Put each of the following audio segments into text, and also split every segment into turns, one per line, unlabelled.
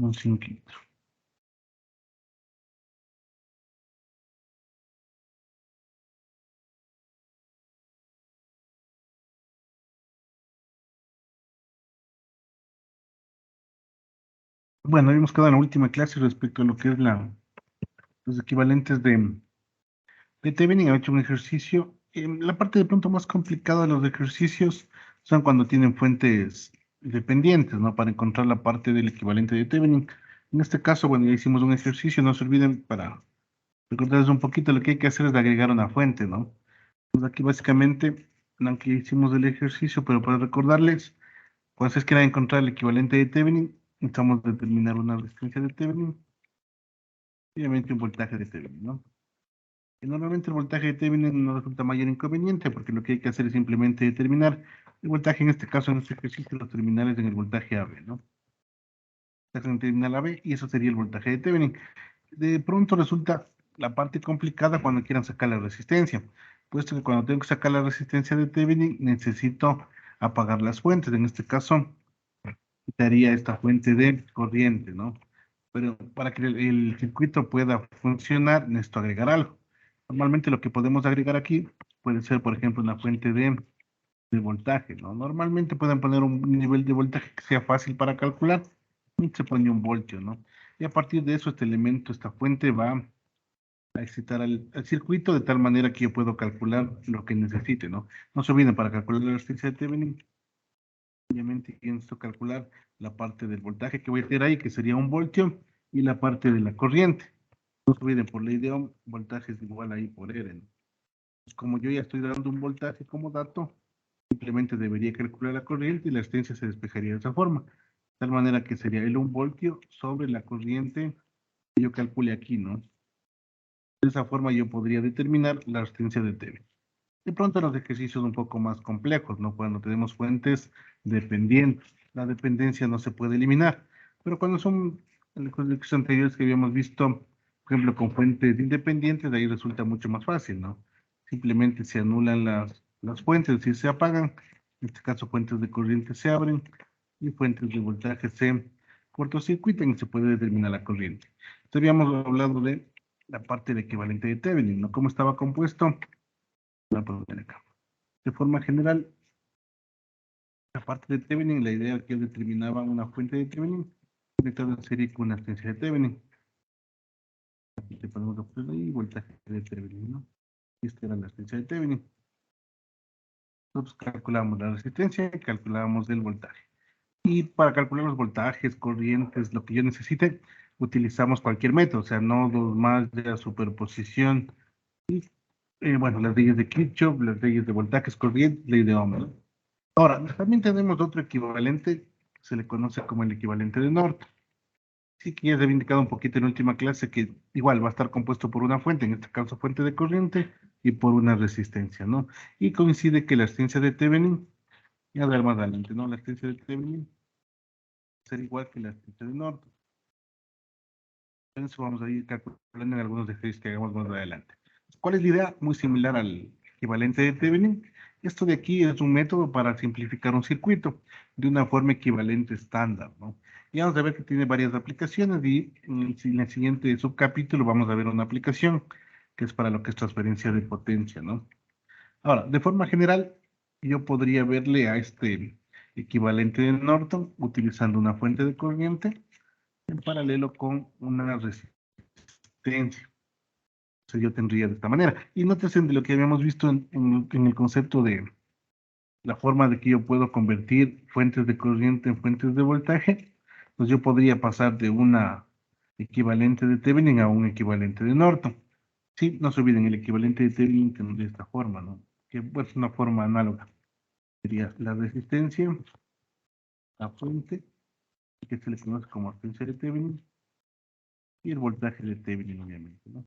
un circuito. Bueno, habíamos quedado en la última clase respecto a lo que es los equivalentes de Thevenin. He hecho un ejercicio. La parte de pronto más complicada de los ejercicios son cuando tienen fuentes dependientes, ¿no? Para encontrar la parte del equivalente de Thevenin. En este caso, bueno, ya hicimos un ejercicio. No se olviden, para recordarles un poquito, lo que hay que hacer es agregar una fuente, ¿no? Entonces aquí básicamente, aunque ya hicimos el ejercicio, pero para recordarles, pues es que era encontrar el equivalente de Thevenin. Necesitamos determinar una resistencia de Thevenin y obviamente un voltaje de Thevenin, ¿no? Y normalmente el voltaje de Thevenin no resulta mayor inconveniente, porque lo que hay que hacer es simplemente determinar el voltaje, en este caso, en este ejercicio, los terminales en el voltaje AB, ¿no? En el terminal AB, y eso sería el voltaje de Thevenin. De pronto resulta la parte complicada cuando quieran sacar la resistencia, puesto que cuando tengo que sacar la resistencia de Thevenin necesito apagar las fuentes. En este caso, quitaría esta fuente de corriente, ¿no? Pero para que el circuito pueda funcionar, necesito agregar algo. Normalmente lo que podemos agregar aquí puede ser, por ejemplo, una fuente de voltaje, ¿no? Normalmente pueden poner un nivel de voltaje que sea fácil para calcular y se pone un voltio, ¿no? Y a partir de eso, este elemento, esta fuente va a excitar al circuito de tal manera que yo puedo calcular lo que necesite, ¿no? No se olviden, para calcular la resistencia de Thevenin, obviamente necesito calcular la parte del voltaje que voy a tener ahí, que sería un voltio, y la parte de la corriente. No se olviden, por ley de Ohm, voltaje es igual ahí por R, ¿no? Pues como yo ya estoy dando un voltaje como dato, simplemente debería calcular la corriente y la resistencia se despejaría de esa forma. De tal manera que sería el 1 voltio sobre la corriente que yo calcule aquí, ¿no? De esa forma yo podría determinar la resistencia de Thevenin. De pronto los ejercicios un poco más complejos, ¿no? Cuando tenemos fuentes dependientes, la dependencia no se puede eliminar, pero cuando son en los ejercicios anteriores que habíamos visto, por ejemplo, con fuentes independientes, de ahí resulta mucho más fácil, ¿no? Simplemente se anulan las fuentes, es decir, se apagan, en este caso fuentes de corriente se abren y fuentes de voltaje se cortocircuitan y se puede determinar la corriente. Entonces habíamos hablado de la parte del equivalente de Thevenin, ¿no? ¿Cómo estaba compuesto? La poner acá. De forma general, la parte de Thevenin, la idea que determinaba una fuente de Thevenin conectada en serie con una resistencia de Thevenin. Aquí te ponemos la opción ahí, voltaje de Thevenin, ¿no? Esta era la resistencia de Thevenin. Nosotros calculamos la resistencia y calculamos el voltaje. Y para calcular los voltajes, corrientes, lo que yo necesite, utilizamos cualquier método, o sea, nodos, más de superposición, bueno, las leyes de Kirchhoff, las leyes de voltajes, corrientes, ley de Ohm, ¿no? Ahora, también tenemos otro equivalente, que se le conoce como el equivalente de Norton. Sí, que ya se había indicado un poquito en la última clase que igual va a estar compuesto por una fuente, en este caso fuente de corriente, y por una resistencia, ¿no? Y coincide que la resistencia de Thevenin, ya ver más adelante, ¿no? La resistencia de Thevenin será igual que la resistencia de Norton. Entonces vamos a ir calculando en algunos ejercicios que hagamos más adelante. ¿Cuál es la idea? Muy similar al equivalente de Thevenin. Esto de aquí es un método para simplificar un circuito de una forma equivalente estándar, ¿no? Y vamos a ver que tiene varias aplicaciones y en el siguiente subcapítulo vamos a ver una aplicación que es para lo que es transferencia de potencia, ¿no? Ahora, de forma general, yo podría verle a este equivalente de Norton utilizando una fuente de corriente en paralelo con una resistencia. Entonces yo tendría de esta manera. Y nótese de lo que habíamos visto en el concepto de la forma de que yo puedo convertir fuentes de corriente en fuentes de voltaje, pues yo podría pasar de una equivalente de Thevenin a un equivalente de Norton. Sí, no se olviden, el equivalente de Thevenin de esta forma, ¿no? Que pues, es una forma análoga. Sería la resistencia, la fuente, que se le conoce como resistencia de Thevenin, y el voltaje de Thevenin, obviamente, ¿no?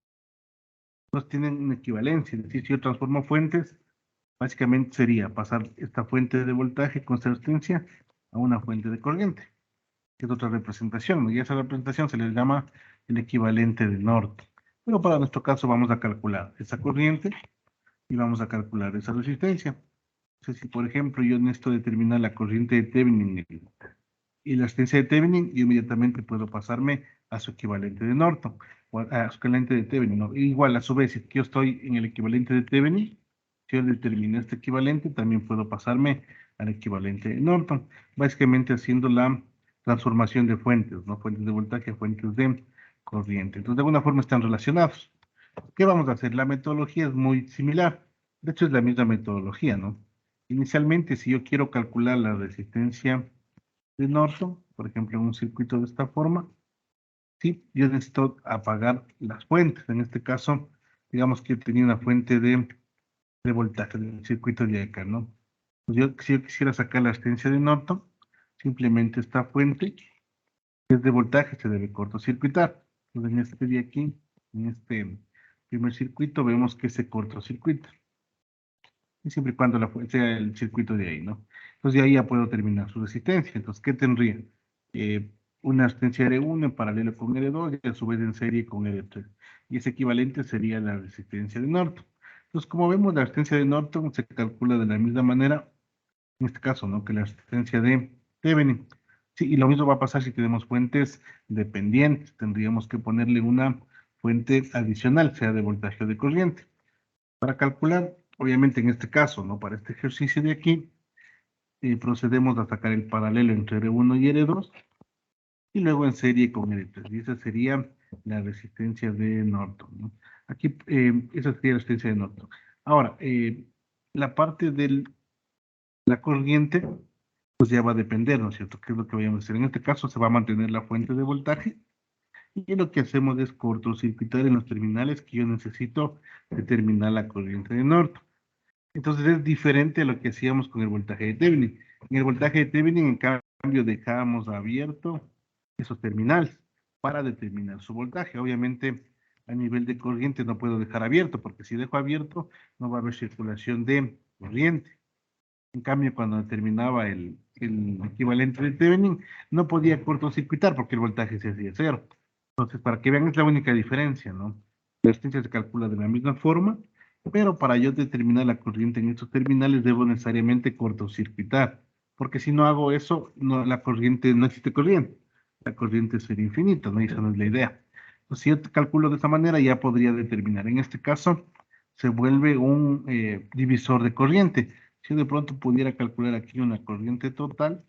Entonces tienen una equivalencia, es decir, si yo transformo fuentes, básicamente sería pasar esta fuente de voltaje con resistencia a una fuente de corriente, que es otra representación, ¿no? Y esa representación se les llama el equivalente de Norton. Pero para nuestro caso vamos a calcular esa corriente y vamos a calcular esa resistencia. Entonces, si por ejemplo yo necesito determinar la corriente de Thevenin y la resistencia de Thevenin, yo inmediatamente puedo pasarme a su equivalente de Norton, o a su equivalente de Thevenin, ¿no? Igual, a su vez, si yo estoy en el equivalente de Thevenin, si yo determino este equivalente, también puedo pasarme al equivalente de Norton, básicamente haciendo la transformación de fuentes, ¿no? Fuentes de voltaje a fuentes de corriente. Entonces, de alguna forma están relacionados. ¿Qué vamos a hacer? La metodología es muy similar. De hecho, es la misma metodología, ¿no? Inicialmente, si yo quiero calcular la resistencia de Norton, por ejemplo, en un circuito de esta forma, sí, yo necesito apagar las fuentes. En este caso, digamos que tenía una fuente de voltaje del circuito de acá, ¿no? Pues si yo quisiera sacar la resistencia de Norton, simplemente esta fuente, que es de voltaje, se debe cortocircuitar. Entonces, en este de aquí, en este primer circuito, vemos que se cortocircuita. Y siempre y cuando sea el circuito de ahí, ¿no? Entonces, de ahí ya puedo terminar su resistencia. Entonces, ¿qué tendría? Eh, una resistencia R1 en paralelo con R2 y a su vez en serie con R3. Y ese equivalente sería la resistencia de Norton. Entonces, como vemos, la resistencia de Norton se calcula de la misma manera, en este caso, ¿no? Que la resistencia de Thevenin. Sí, y lo mismo va a pasar si tenemos fuentes dependientes. Tendríamos que ponerle una fuente adicional, sea de voltaje o de corriente. Para calcular, obviamente en este caso, ¿no? Para este ejercicio de aquí, procedemos a sacar el paralelo entre R1 y R2 y luego en serie con R3. Y esa sería la resistencia de Norton, ¿no? Aquí, esa sería la resistencia de Norton. Ahora, la parte de la corriente, pues ya va a depender, ¿no es cierto? ¿Qué es lo que vayamos a hacer? En este caso se va a mantener la fuente de voltaje y lo que hacemos es cortocircuitar en los terminales que yo necesito determinar la corriente de Norton. Entonces es diferente a lo que hacíamos con el voltaje de Thevenin. En el voltaje de Thevenin, en cambio, dejábamos abierto esos terminales para determinar su voltaje. Obviamente, a nivel de corriente no puedo dejar abierto, porque si dejo abierto, no va a haber circulación de corriente. En cambio, cuando determinaba el equivalente de Thevenin, no podía cortocircuitar porque el voltaje se hacía cero. Entonces, para que vean, es la única diferencia, ¿no? La resistencia se calcula de la misma forma, pero para yo determinar la corriente en estos terminales debo necesariamente cortocircuitar, porque si no hago eso, no, la corriente, no existe corriente. La corriente sería infinita, ¿no? Y esa no es la idea. Entonces, si yo calculo de esa manera, ya podría determinar. En este caso, se vuelve un divisor de corriente. Si yo de pronto pudiera calcular aquí una corriente total,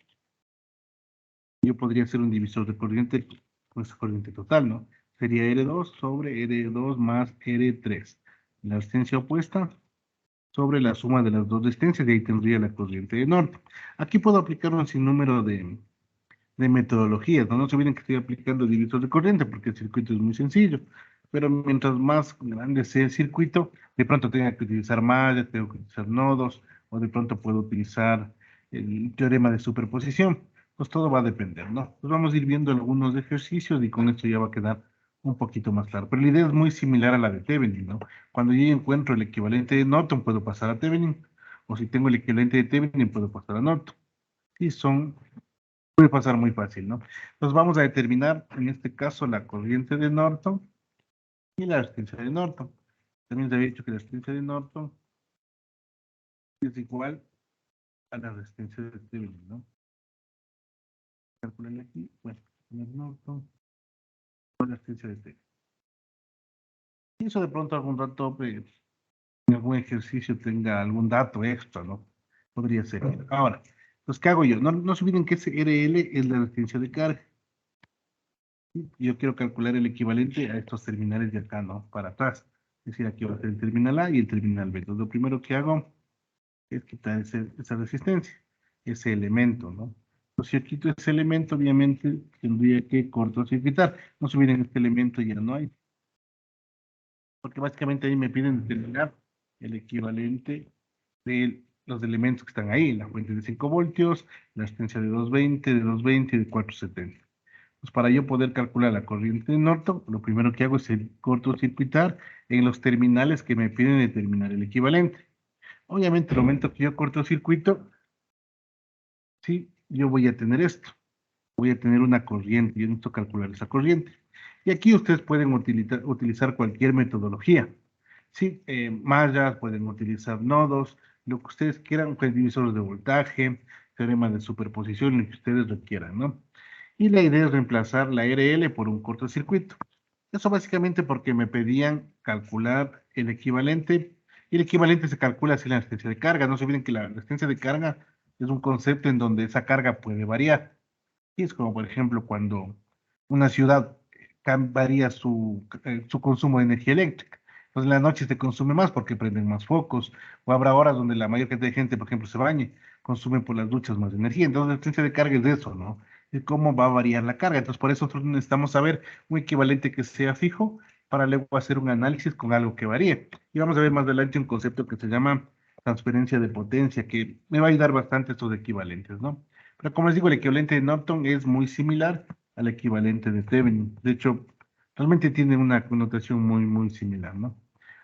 yo podría hacer un divisor de corriente, pues corriente total, ¿no? Sería R2 sobre R2 más R3. La resistencia opuesta sobre la suma de las dos resistencias, y ahí tendría la corriente de norte. Aquí puedo aplicar un sinnúmero de metodologías, ¿no? No se olviden que estoy aplicando divisor de corriente porque el circuito es muy sencillo, pero mientras más grande sea el circuito, de pronto tenga que utilizar mallas, tengo que utilizar nodos, o de pronto puedo utilizar el teorema de superposición. Pues todo va a depender, ¿no? Pues vamos a ir viendo algunos ejercicios y con esto ya va a quedar un poquito más claro. Pero la idea es muy similar a la de Thevenin, ¿no? Cuando yo encuentro el equivalente de Norton, puedo pasar a Thevenin, o si tengo el equivalente de Thevenin, puedo pasar a Norton. Y son puede pasar muy fácil, ¿no? Entonces vamos a determinar, en este caso, la corriente de Norton y la resistencia de Norton. También se había dicho que la resistencia de Norton es igual a la resistencia de Thevenin, ¿no? Calculen aquí, bueno, poner Norton con la resistencia de Thevenin. Y eso de pronto algún rato, pues, en algún ejercicio tenga algún dato extra, ¿no? Podría ser. Ahora, pues, ¿qué hago yo? No se olviden que ese RL es la resistencia de carga. Yo quiero calcular el equivalente a estos terminales de acá, ¿no? Para atrás. Es decir, aquí va a ser el terminal A y el terminal B. Entonces, lo primero que hago es quitar esa resistencia, ese elemento, ¿no? Entonces, si yo quito ese elemento, obviamente tendría que cortocircuitar. No se olviden, este elemento ya no hay. Porque básicamente ahí me piden determinar el equivalente de los elementos que están ahí. La fuente de 5 voltios, la resistencia de 220 y de 470. Pues para yo poder calcular la corriente de Norton, lo primero que hago es el cortocircuitar en los terminales que me piden determinar el equivalente. Obviamente, el momento que yo cortocircuito, sí, yo voy a tener esto. Voy a tener una corriente, yo necesito calcular esa corriente. Y aquí ustedes pueden utilizar cualquier metodología. Sí, mallas, pueden utilizar nodos, lo que ustedes quieran, pues, divisores de voltaje, teorema de superposición, lo que ustedes requieran, ¿no? Y la idea es reemplazar la RL por un cortocircuito. Eso básicamente porque me pedían calcular el equivalente, y el equivalente se calcula así la resistencia de carga. No se olviden que la resistencia de carga es un concepto en donde esa carga puede variar. Y es como, por ejemplo, cuando una ciudad varía su consumo de energía eléctrica. Entonces, en la noche se consume más porque prenden más focos, o habrá horas donde la mayor cantidad de gente, por ejemplo, se bañe, consumen por las duchas más energía. Entonces, la resistencia de carga es de eso, ¿no? De cómo va a variar la carga. Entonces, por eso nosotros necesitamos saber un equivalente que sea fijo para luego hacer un análisis con algo que varíe. Y vamos a ver más adelante un concepto que se llama transferencia de potencia, que me va a ayudar bastante estos equivalentes, ¿no? Pero como les digo, el equivalente de Norton es muy similar al equivalente de Thevenin. De hecho, realmente tiene una connotación muy, muy similar, ¿no?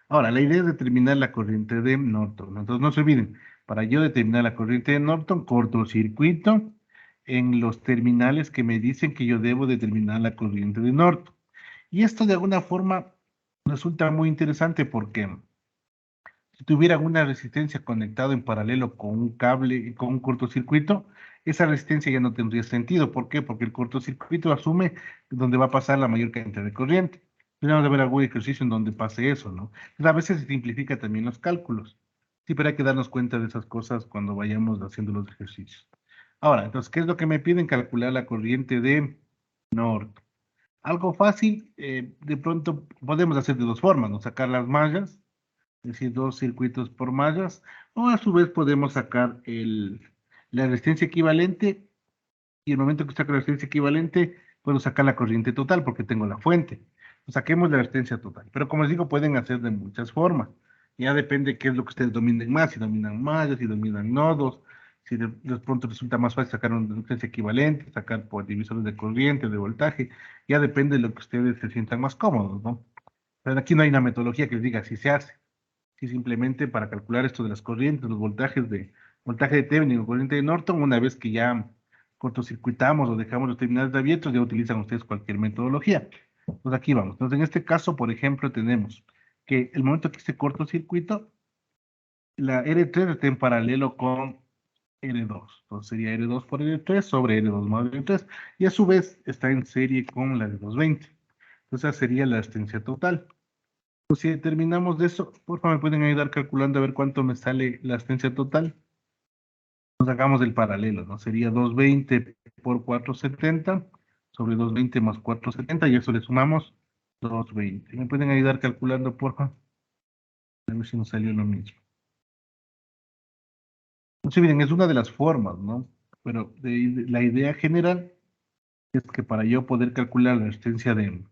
Ahora, la idea es determinar la corriente de Norton. Entonces, no se olviden, para yo determinar la corriente de Norton, cortocircuito en los terminales que me dicen que yo debo determinar la corriente de Norton. Y esto de alguna forma resulta muy interesante porque si tuvieran una resistencia conectada en paralelo con un cable y con un cortocircuito, esa resistencia ya no tendría sentido. ¿Por qué? Porque el cortocircuito asume donde va a pasar la mayor cantidad de corriente. Tenemos que ver algún ejercicio en donde pase eso, ¿no? Entonces, a veces se simplifica también los cálculos. Sí, pero hay que darnos cuenta de esas cosas cuando vayamos haciendo los ejercicios. Ahora, entonces, ¿qué es lo que me piden? Calcular la corriente de norte. Algo fácil, de pronto podemos hacer de dos formas, ¿no? Sacar las mallas, es decir, dos circuitos por mallas, o a su vez podemos sacar la resistencia equivalente, y el momento que saco la resistencia equivalente, puedo sacar la corriente total porque tengo la fuente. Pues saquemos la resistencia total. Pero como les digo, pueden hacer de muchas formas. Ya depende qué es lo que ustedes dominen más, si dominan mallas, si dominan nodos, si de pronto resulta más fácil sacar una resistencia equivalente, sacar por divisores de corriente, de voltaje, ya depende de lo que ustedes se sientan más cómodos, ¿no? Pero aquí no hay una metodología que les diga si se hace. Sí, simplemente para calcular esto de las corrientes, los voltaje de Thevenin o corriente de Norton, una vez que ya cortocircuitamos o dejamos los terminales abiertos, ya utilizan ustedes cualquier metodología. Entonces aquí vamos. Entonces en este caso, por ejemplo, tenemos que el momento que este cortocircuito, la R3 está en paralelo con R2. Entonces sería R2 por R3 sobre R2 más R3. Y a su vez está en serie con la de 220. Entonces esa sería la resistencia total. Pues si terminamos de eso, por favor, me pueden ayudar calculando a ver cuánto me sale la asistencia total. Nos hagamos el paralelo, ¿no? Sería 220 por 470 sobre 220 más 470 y eso le sumamos 220. ¿Me pueden ayudar calculando, por favor? A ver si nos salió lo mismo. No sé, miren, es una de las formas, ¿no? Pero la idea general es que para yo poder calcular la resistencia de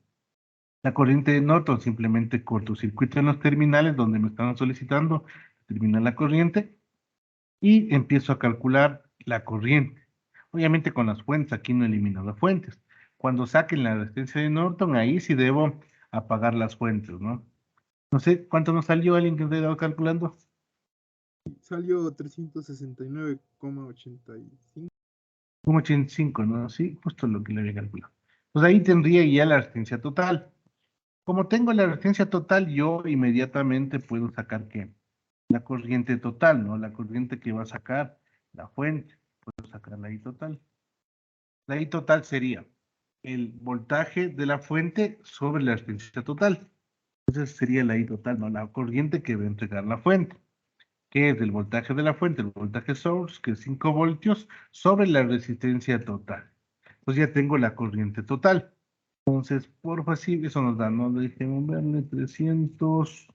la corriente de Norton, simplemente cortocircuito en los terminales donde me están solicitando determinar la corriente y empiezo a calcular la corriente. Obviamente con las fuentes, aquí no elimino las fuentes. Cuando saquen la resistencia de Norton, ahí sí debo apagar las fuentes, ¿no? No sé, ¿cuánto nos salió alguien que esté calculando?
Salió 369,85.
Como 85, ¿no? Sí, justo lo que le había calculado. Pues ahí tendría ya la resistencia total. Como tengo la resistencia total, yo inmediatamente puedo sacar ¿qué? La corriente total, ¿no? La corriente que va a sacar la fuente. Puedo sacar la I total. La I total sería el voltaje de la fuente sobre la resistencia total. Entonces sería la I total, ¿no? La corriente que va a entregar la fuente, que es el voltaje de la fuente, el voltaje source, que es 5 voltios, sobre la resistencia total. Entonces ya tengo la corriente total. Entonces, por fácil, eso nos da, ¿no? Déjenme verle 300.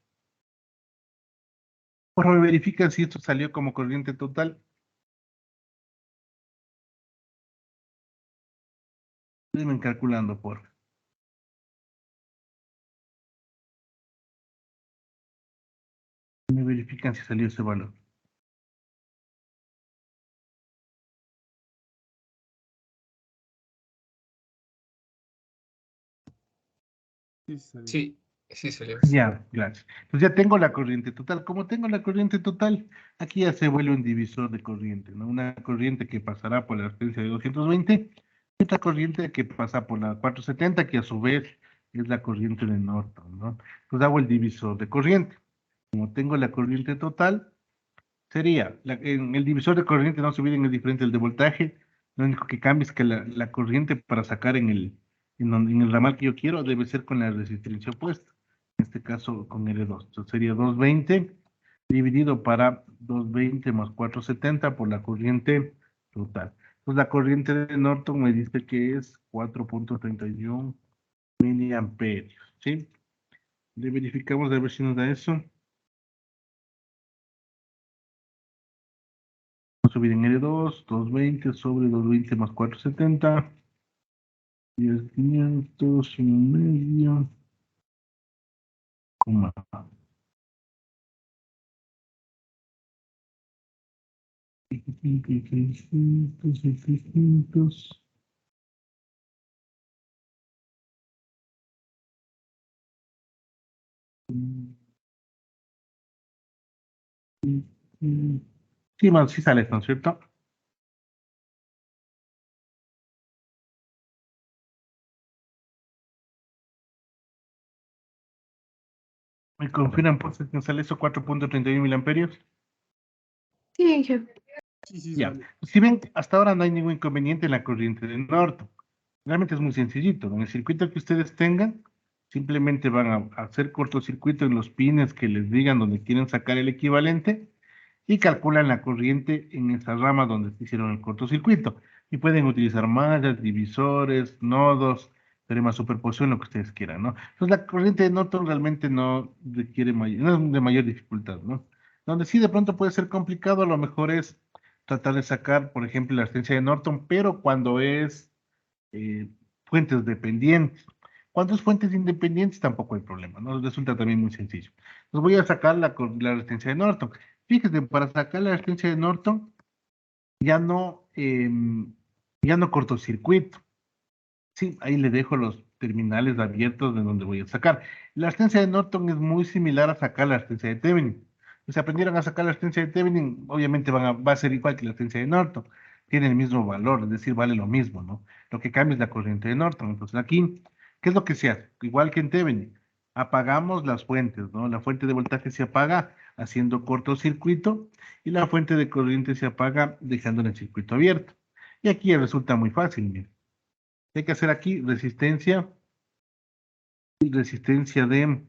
Por favor, verifican si esto salió como corriente total. Déjenme calculando, por favor. Me verifican si salió ese valor.
Sí, salió.
Sí, sí salió.
Ya, gracias. Pues ya tengo la corriente total. Como tengo la corriente total, aquí ya se vuelve un divisor de corriente, ¿no? Una corriente que pasará por la resistencia de 220 y otra corriente que pasa por la 470, que a su vez es la corriente de Norton, ¿no? Pues hago el divisor de corriente. Como tengo la corriente total, sería, en el divisor de corriente no se olviden, es diferente del de voltaje. Lo único que cambia es que la corriente para sacar en el ramal que yo quiero debe ser con la resistencia opuesta. En este caso con L2. Entonces sería 220 dividido para 220 más 470 por la corriente total. Pues la corriente de Norton me dice que es 4.31 miliamperios, ¿sí? Le verificamos a ver si nos da eso. Vamos a subir en L2, 220 sobre 220 más 470. 10.500, 1,5. Coma. 600, 700. Sí, más, sí sale, ¿no es cierto? ¿Me confirman pues que sale eso 4.31 miliamperios?
Sí, jefe.
Sí,
Ya.
sale.
Si ven, hasta ahora no hay ningún inconveniente en la corriente de Norton. Realmente es muy sencillito, ¿no? En el circuito que ustedes tengan, simplemente van a hacer cortocircuito en los pines que les digan donde quieren sacar el equivalente y calculan la corriente en esa rama donde se hicieron el cortocircuito. Y pueden utilizar mallas, divisores, nodos, teorema de superposición, lo que ustedes quieran, ¿no? Entonces la corriente de Norton realmente no requiere no es de mayor dificultad, ¿no? Donde sí de pronto puede ser complicado, a lo mejor es tratar de sacar, por ejemplo, la resistencia de Norton, pero cuando es eh, fuentes dependientes. Cuando es fuentes independientes tampoco hay problema, ¿no? Resulta también muy sencillo. Entonces voy a sacar la resistencia de Norton. Fíjese, para sacar la resistencia de Norton ya no, ya no cortocircuito. Sí, ahí le dejo los terminales abiertos de donde voy a sacar. La resistencia de Norton es muy similar a sacar la resistencia de Thevenin. Si aprendieron a sacar la resistencia de Thevenin, obviamente va a ser igual que la resistencia de Norton. Tiene el mismo valor, es decir, vale lo mismo, ¿no? Lo que cambia es la corriente de Norton. Entonces aquí, ¿qué es lo que se hace? Igual que en Thevenin, apagamos las fuentes, ¿no? La fuente de voltaje se apaga haciendo cortocircuito y la fuente de corriente se apaga dejando el circuito abierto. Y aquí resulta muy fácil, miren. Hay que hacer aquí resistencia y resistencia de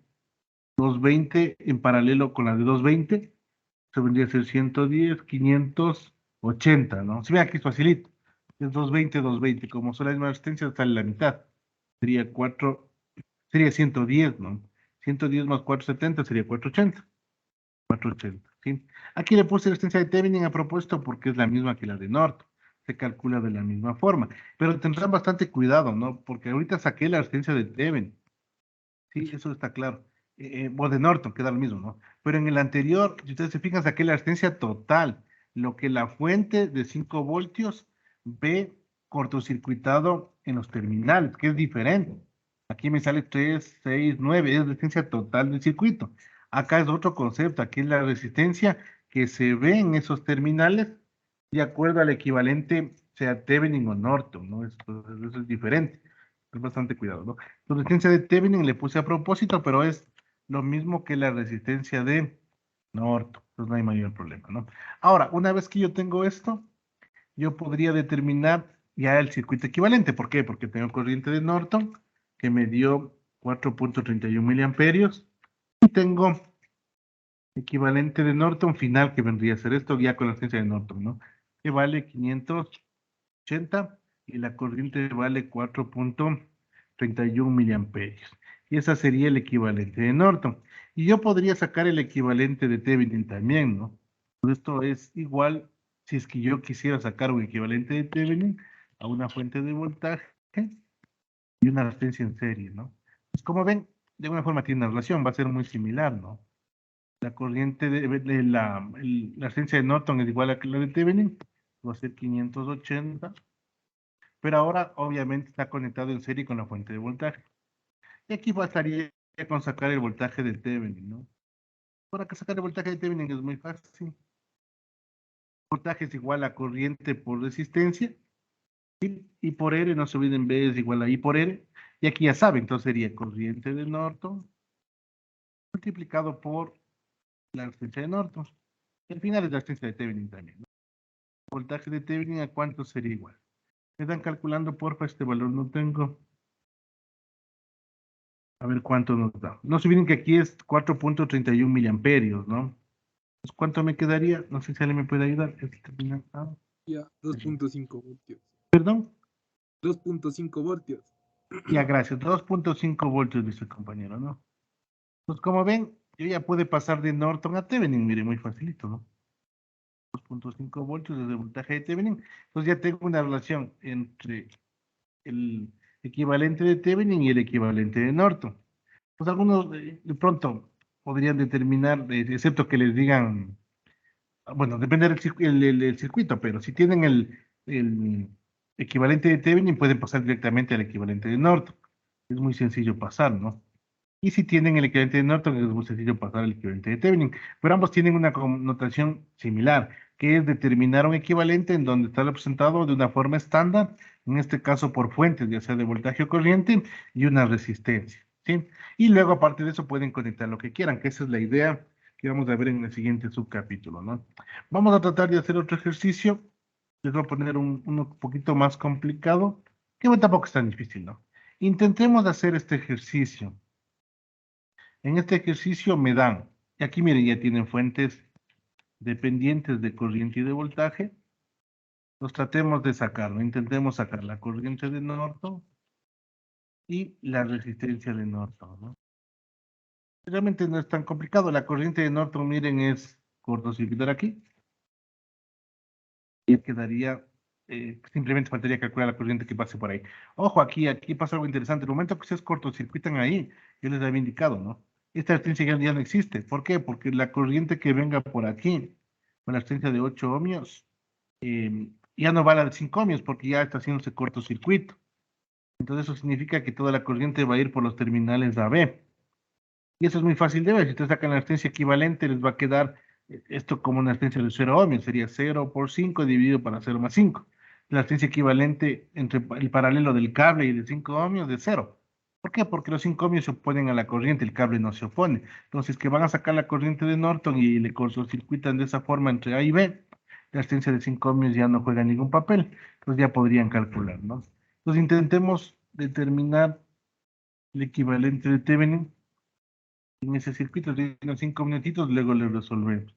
220 en paralelo con la de 220. Eso vendría a ser 110, 580, ¿no? Si ven aquí es facilito. Es 220, 220. Como son la misma resistencia, sale la mitad. Sería 4, sería 110, ¿no? 110 más 470 sería 480. 480, ¿sí? Aquí le puse resistencia de Thevenin a propósito porque es la misma que la de Norton. Se calcula de la misma forma. Pero tendrán bastante cuidado, ¿no? Porque ahorita saqué la resistencia de Thevenin. Sí, eso está claro. O de Norton, queda lo mismo, ¿no? Pero en el anterior, si ustedes se fijan, saqué la resistencia total, lo que la fuente de 5 voltios ve cortocircuitado en los terminales, que es diferente. Aquí me sale 3, 6, 9, es resistencia total del circuito. Acá es otro concepto, aquí es la resistencia que se ve en esos terminales de acuerdo al equivalente, sea Thevenin o Norton, ¿no? Eso es diferente. Es bastante cuidado, ¿no? La resistencia de Thevenin le puse a propósito, pero es lo mismo que la resistencia de Norton. Entonces no hay mayor problema, ¿no? Ahora, una vez que yo tengo esto, yo podría determinar ya el circuito equivalente. ¿Por qué? Porque tengo corriente de Norton que me dio 4.31 miliamperios y tengo equivalente de Norton final que vendría a ser esto ya con la resistencia de Norton, ¿no? Que vale 580 y la corriente vale 4.31 miliamperios. Y esa sería el equivalente de Norton. Y yo podría sacar el equivalente de Thevenin también, ¿no? Pues esto es igual si es que yo quisiera sacar un equivalente de Thevenin a una fuente de voltaje y una resistencia en serie, ¿no? Pues como ven, de alguna forma tiene una relación, va a ser muy similar, ¿no? La corriente la resistencia de Norton es igual a la de Thevenin, va a ser 580, pero ahora obviamente está conectado en serie con la fuente de voltaje. Y aquí bastaría con sacar el voltaje de Thevenin, ¿no? Para que sacar el voltaje de Thevenin es muy fácil. Voltaje es igual a corriente por resistencia, ¿sí? Y por R, no se olviden, B es igual a I por R. Y aquí ya saben, entonces sería corriente de Norton multiplicado por la resistencia de Norton. El final es la resistencia de Thevenin también, ¿no? El voltaje de Thevenin, ¿a cuánto sería igual? Me están calculando, porfa, este valor no tengo. A ver cuánto nos da. No se olviden que aquí es 4.31 miliamperios, ¿no? Pues, ¿cuánto me quedaría? No sé si alguien me puede ayudar.
Ya, 2.5 voltios.
Perdón.
2.5 voltios.
Ya, gracias. 2.5 voltios, dice el compañero, ¿no? Pues como ven, yo ya pude pasar de Norton a Thevenin, mire, muy facilito, ¿no? 2.5 voltios desde el voltaje de Thevenin. Entonces ya tengo una relación entre el equivalente de Thevenin y el equivalente de Norton. Pues algunos de pronto podrían determinar, excepto que les digan, bueno, depende del el circuito, pero si tienen el equivalente de Thevenin, pueden pasar directamente al equivalente de Norton. Es muy sencillo pasar, ¿no? Y si tienen el equivalente de Norton, es muy sencillo pasar el equivalente de Thevenin. Pero ambos tienen una connotación similar, que es determinar un equivalente en donde está representado de una forma estándar, en este caso por fuentes, ya sea de voltaje o corriente, y una resistencia, ¿sí? Y luego, aparte de eso, pueden conectar lo que quieran, que esa es la idea que vamos a ver en el siguiente subcapítulo, ¿no? Vamos a tratar de hacer otro ejercicio. Les voy a poner uno un poquito más complicado, que bueno, tampoco es tan difícil, ¿no? Intentemos hacer este ejercicio. En este ejercicio me dan, y aquí miren, ya tienen fuentes dependientes de corriente y de voltaje. Los tratemos de sacarlo, intentemos sacar la corriente de Norton y la resistencia de Norton, ¿no? Realmente no es tan complicado. La corriente de Norton, miren, es cortocircuitar aquí. Y quedaría, simplemente faltaría calcular la corriente que pase por ahí. Ojo, aquí pasa algo interesante. El momento que ustedes cortocircuitan ahí, yo les había indicado, ¿no? Esta resistencia ya no existe. ¿Por qué? Porque la corriente que venga por aquí, con la resistencia de 8 ohmios, ya no va a la de 5 ohmios porque ya está haciéndose cortocircuito. Entonces eso significa que toda la corriente va a ir por los terminales AB. Y eso es muy fácil de ver. Si ustedes sacan la resistencia equivalente, les va a quedar esto como una resistencia de 0 ohmios. Sería 0 por 5 dividido para 0 más 5. La resistencia equivalente entre el paralelo del cable y de 5 ohmios de 0. ¿Por qué? Porque los 5 ohmios se oponen a la corriente, el cable no se opone. Entonces, que van a sacar la corriente de Norton y le cortocircuitan de esa forma entre A y B, la resistencia de 5 ohmios ya no juega ningún papel. Entonces ya podrían calcular, ¿no? Entonces intentemos determinar el equivalente de Thevenin en ese circuito. De unos 5 minutitos, luego le resolvemos.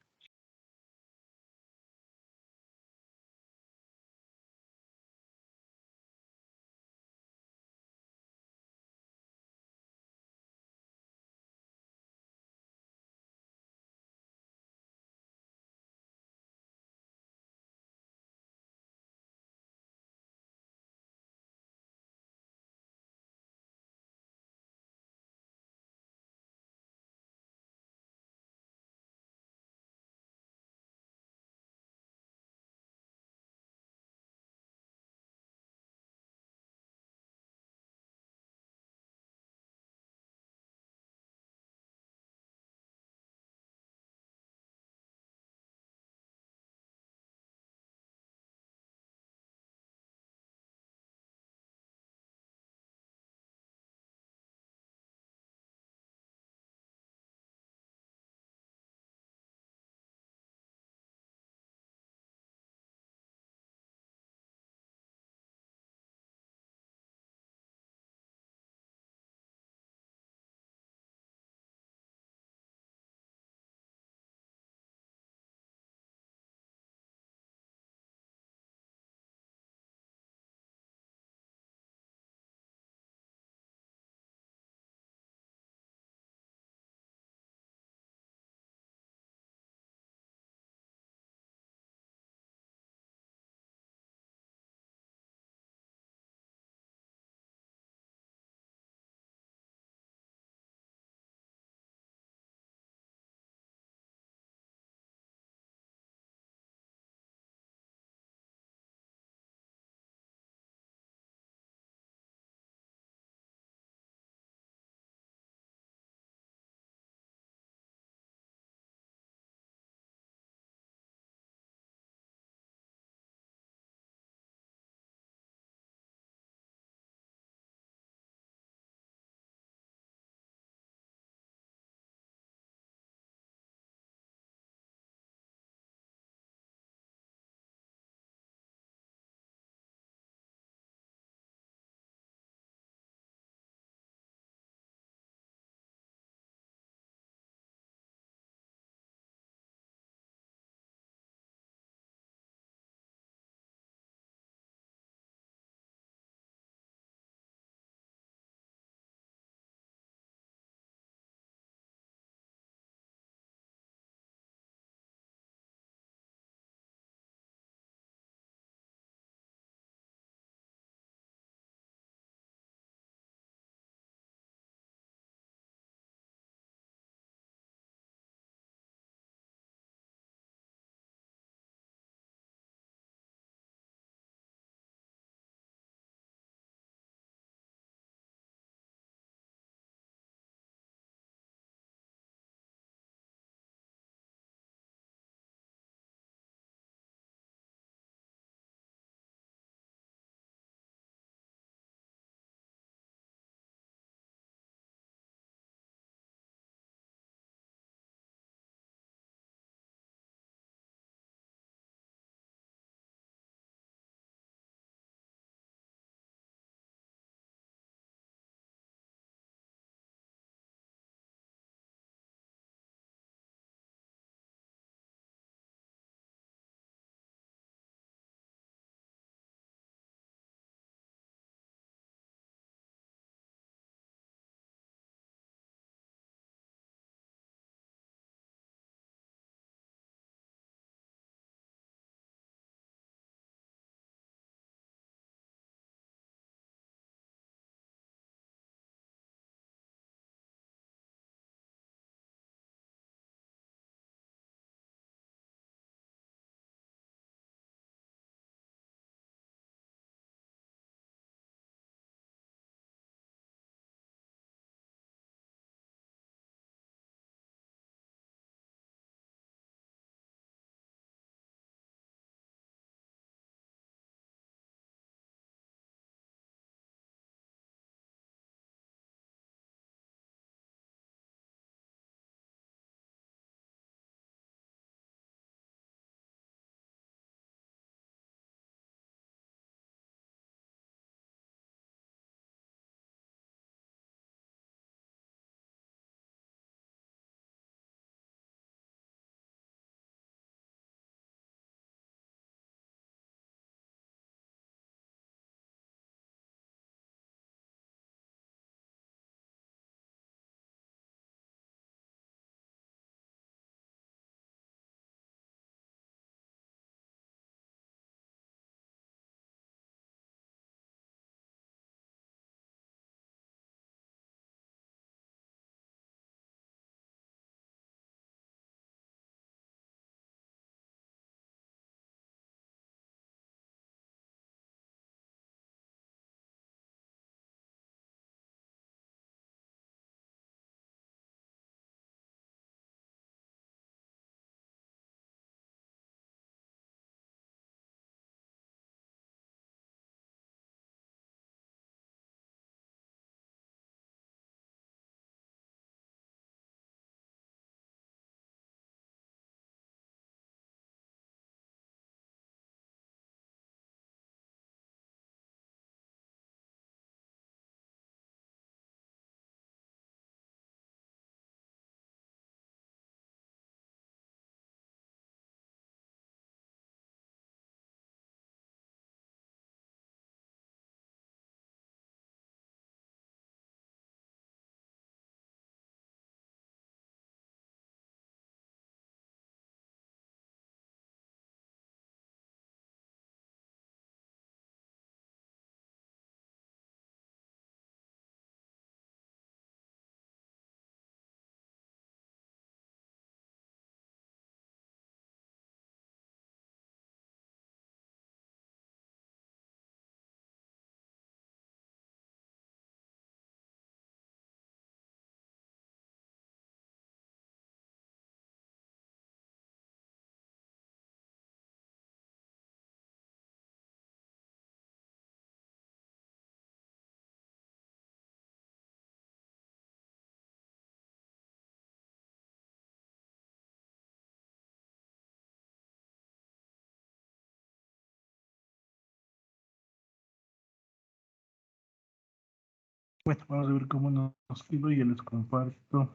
Bueno, vamos a ver cómo nos quedó. Ya les comparto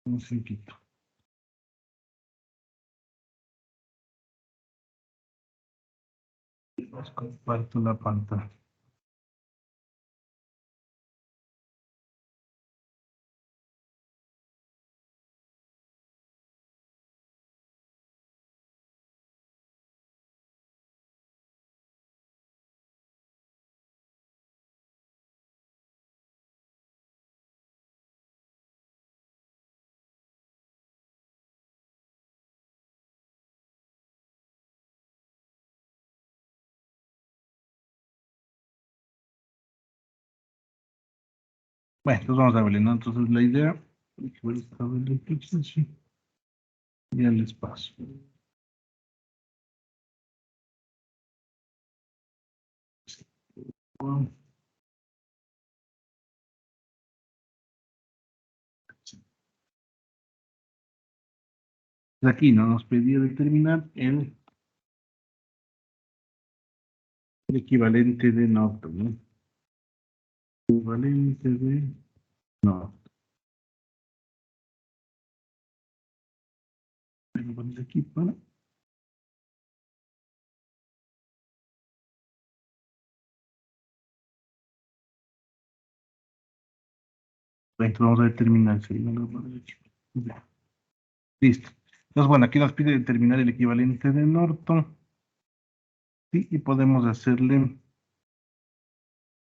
un poquito. Les comparto la pantalla. Bueno, entonces vamos a ver, ¿no? Entonces la idea, ya les paso. Aquí no nos pedía determinar el equivalente de Norton, ¿no? Equivalente de Norton. Voy a poner aquí para. Entonces vamos a determinar si no lo pongo aquí. Ya. Listo. Entonces, bueno, aquí nos pide determinar el equivalente de Norton. ¿Sí? Y podemos hacerle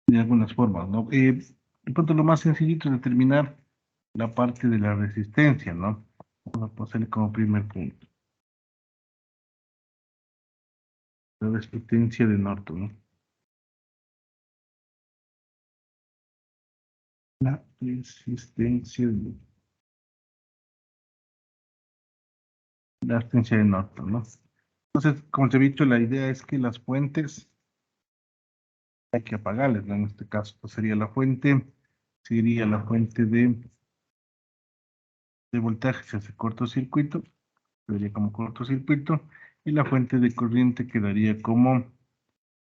de algunas formas, ¿no? De pronto lo más sencillito es determinar la parte de la resistencia, ¿no? Vamos a hacerle como primer punto. La resistencia de Norton, ¿no? La resistencia de Norton, ¿no? Entonces, como te he dicho, la idea es que las fuentes hay que apagarles, ¿no? En este caso, pues sería la fuente, sería la fuente de voltaje, se hace cortocircuito, sería como cortocircuito, y la fuente de corriente quedaría como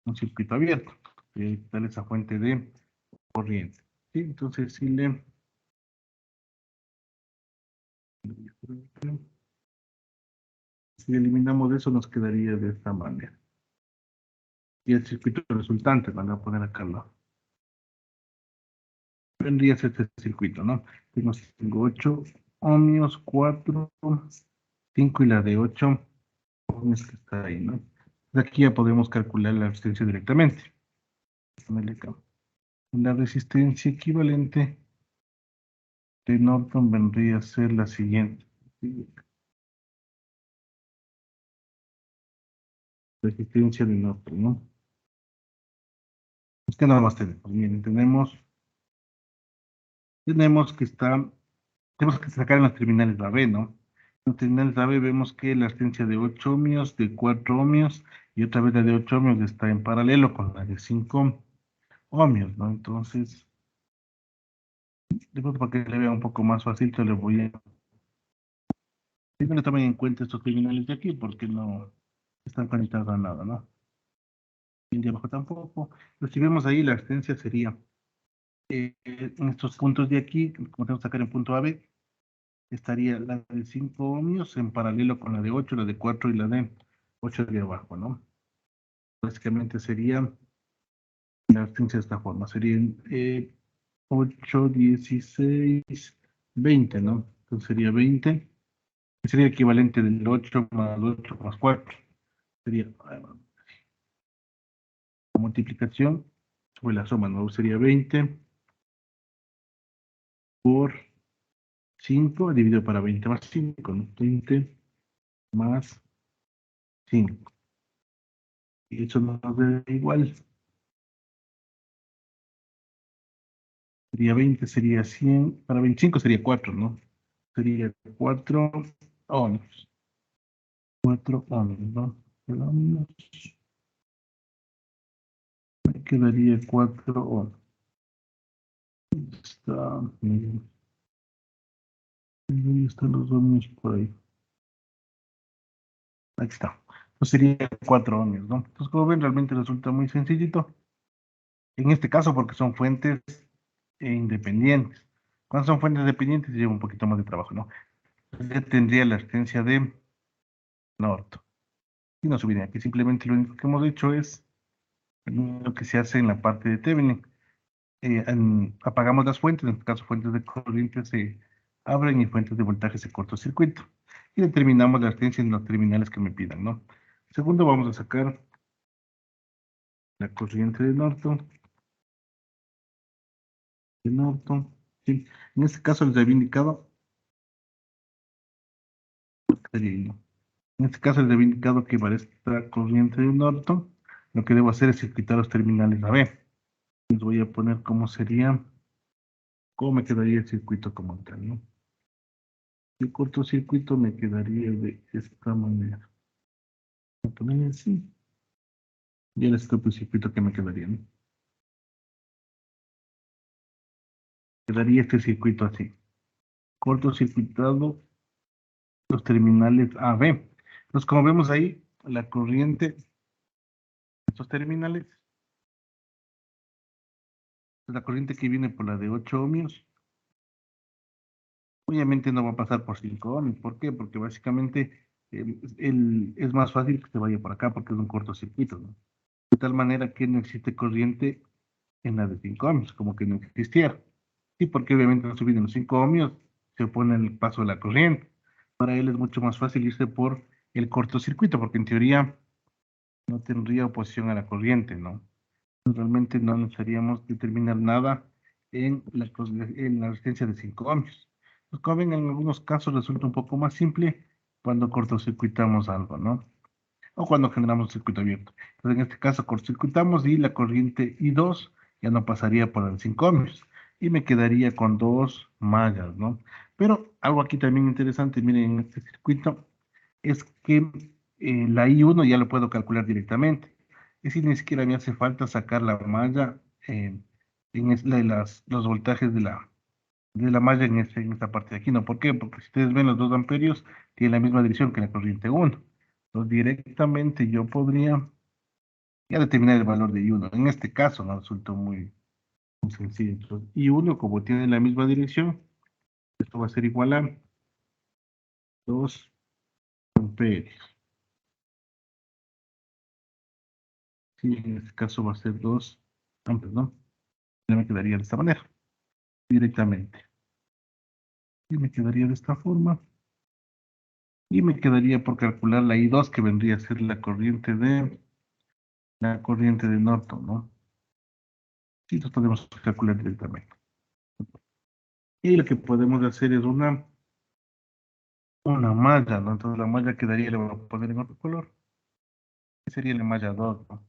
un circuito abierto. Voy a quitar esa fuente de corriente. ¿Sí? Entonces, si eliminamos eso, nos quedaría de esta manera. Y el circuito resultante, lo voy a poner acá, ¿no? Vendría a ser este circuito, ¿no? Tengo 8 ohmios, 4, 5 y la de 8 ohmios que está ahí, ¿no? Aquí ya podemos calcular la resistencia directamente. Ponerle acá. La resistencia equivalente de Norton vendría a ser la siguiente. Resistencia de Norton, ¿no? Es que nada más tenemos. Miren, tenemos que sacar en las terminales AB, ¿no? En las terminales AB vemos que la resistencia de 8 ohmios, de 4 ohmios, y otra vez la de 8 ohmios está en paralelo con la de 5 ohmios, ¿no? Entonces, de pronto para que le vea un poco más fácil, yo le voy a... No le tomen en cuenta estos terminales de aquí porque no están conectados a nada, ¿no? Y el de abajo tampoco. Pero si vemos ahí, la resistencia sería en estos puntos de aquí, como tenemos que sacar en punto AB, estaría la de 5 ohmios en paralelo con la de 8, la de 4 y la de 8 de abajo, ¿no? Básicamente sería la resistencia de esta forma, serían 8, 16, 20, ¿no? Entonces sería 20, que sería el equivalente del 8 más 8 más 4. Sería la multiplicación sobre la suma, ¿no? Sería 20 por 5 dividido para 20 más 5, ¿no? 20 más 5. Y eso nos da igual. Sería 20, sería 100. Para 25 sería 4, ¿no? Sería 4 ohmios. 4 ohmios, ¿no? Ohmios. Me quedaría 4 ohmios. Está, ahí están los ohmios por ahí. Ahí está. Pues sería 4 ohmios, ¿no? Entonces, como ven, realmente resulta muy sencillito. En este caso, porque son fuentes e independientes. Cuando son fuentes dependientes lleva un poquito más de trabajo, ¿no? Entonces, ya tendría la resistencia de Norton. Y no subiría aquí. Simplemente lo único que hemos hecho es lo que se hace en la parte de Thevenin. Apagamos las fuentes, en este caso fuentes de corriente se abren y fuentes de voltaje se cortocircuito. Y determinamos la resistencia en los terminales que me pidan, ¿no? Segundo, vamos a sacar la corriente de Norton. Sí. En este caso les había indicado, en este caso les había indicado que para esta corriente de Norton, lo que debo hacer es circuitar los terminales AB. Les voy a poner cómo sería, cómo me quedaría el circuito como tal, ¿no? El cortocircuito me quedaría de esta manera. Voy a poner así. Y el circuito que me quedaría, ¿no? Quedaría este circuito así. Cortocircuitado los terminales AB. Entonces, como vemos ahí, la corriente de estos terminales, la corriente que viene por la de 8 ohmios, obviamente no va a pasar por 5 ohmios. ¿Por qué? Porque básicamente es más fácil que se vaya por acá porque es un cortocircuito, ¿no? De tal manera que no existe corriente en la de 5 ohmios, como que no existiera. Sí, porque obviamente no subiendo los 5 ohmios, se opone el paso de la corriente. Para él es mucho más fácil irse por el cortocircuito, porque en teoría no tendría oposición a la corriente, ¿no? Realmente no necesitaríamos determinar nada en la resistencia de 5 ohmios. Pues como ven, en algunos casos resulta un poco más simple cuando cortocircuitamos algo, ¿no? O cuando generamos un circuito abierto. Entonces, en este caso, cortocircuitamos y la corriente I2 ya no pasaría por el 5 ohmios y me quedaría con dos mallas, ¿no? Pero algo aquí también interesante, miren, en este circuito, es que la I1 ya lo puedo calcular directamente. Es decir, ni siquiera me hace falta sacar la malla los voltajes de la malla en esta parte de aquí, ¿no? ¿Por qué? Porque si ustedes ven los 2 amperios, tiene la misma dirección que la corriente 1. Entonces, directamente yo podría ya determinar el valor de I1. En este caso, no resultó muy sencillo. Entonces, I1, como tiene la misma dirección, esto va a ser igual a 2 amperios. Sí, en este caso va a ser 2 amperios, ¿no? Ya me quedaría de esta manera, directamente. Y me quedaría de esta forma. Y me quedaría por calcular la I2, que vendría a ser la corriente de Norton, ¿no? Sí, lo podemos calcular directamente. Y lo que podemos hacer es una malla, ¿no? Entonces la malla quedaría, le voy a poner en otro color, que sería la malla 2, ¿no?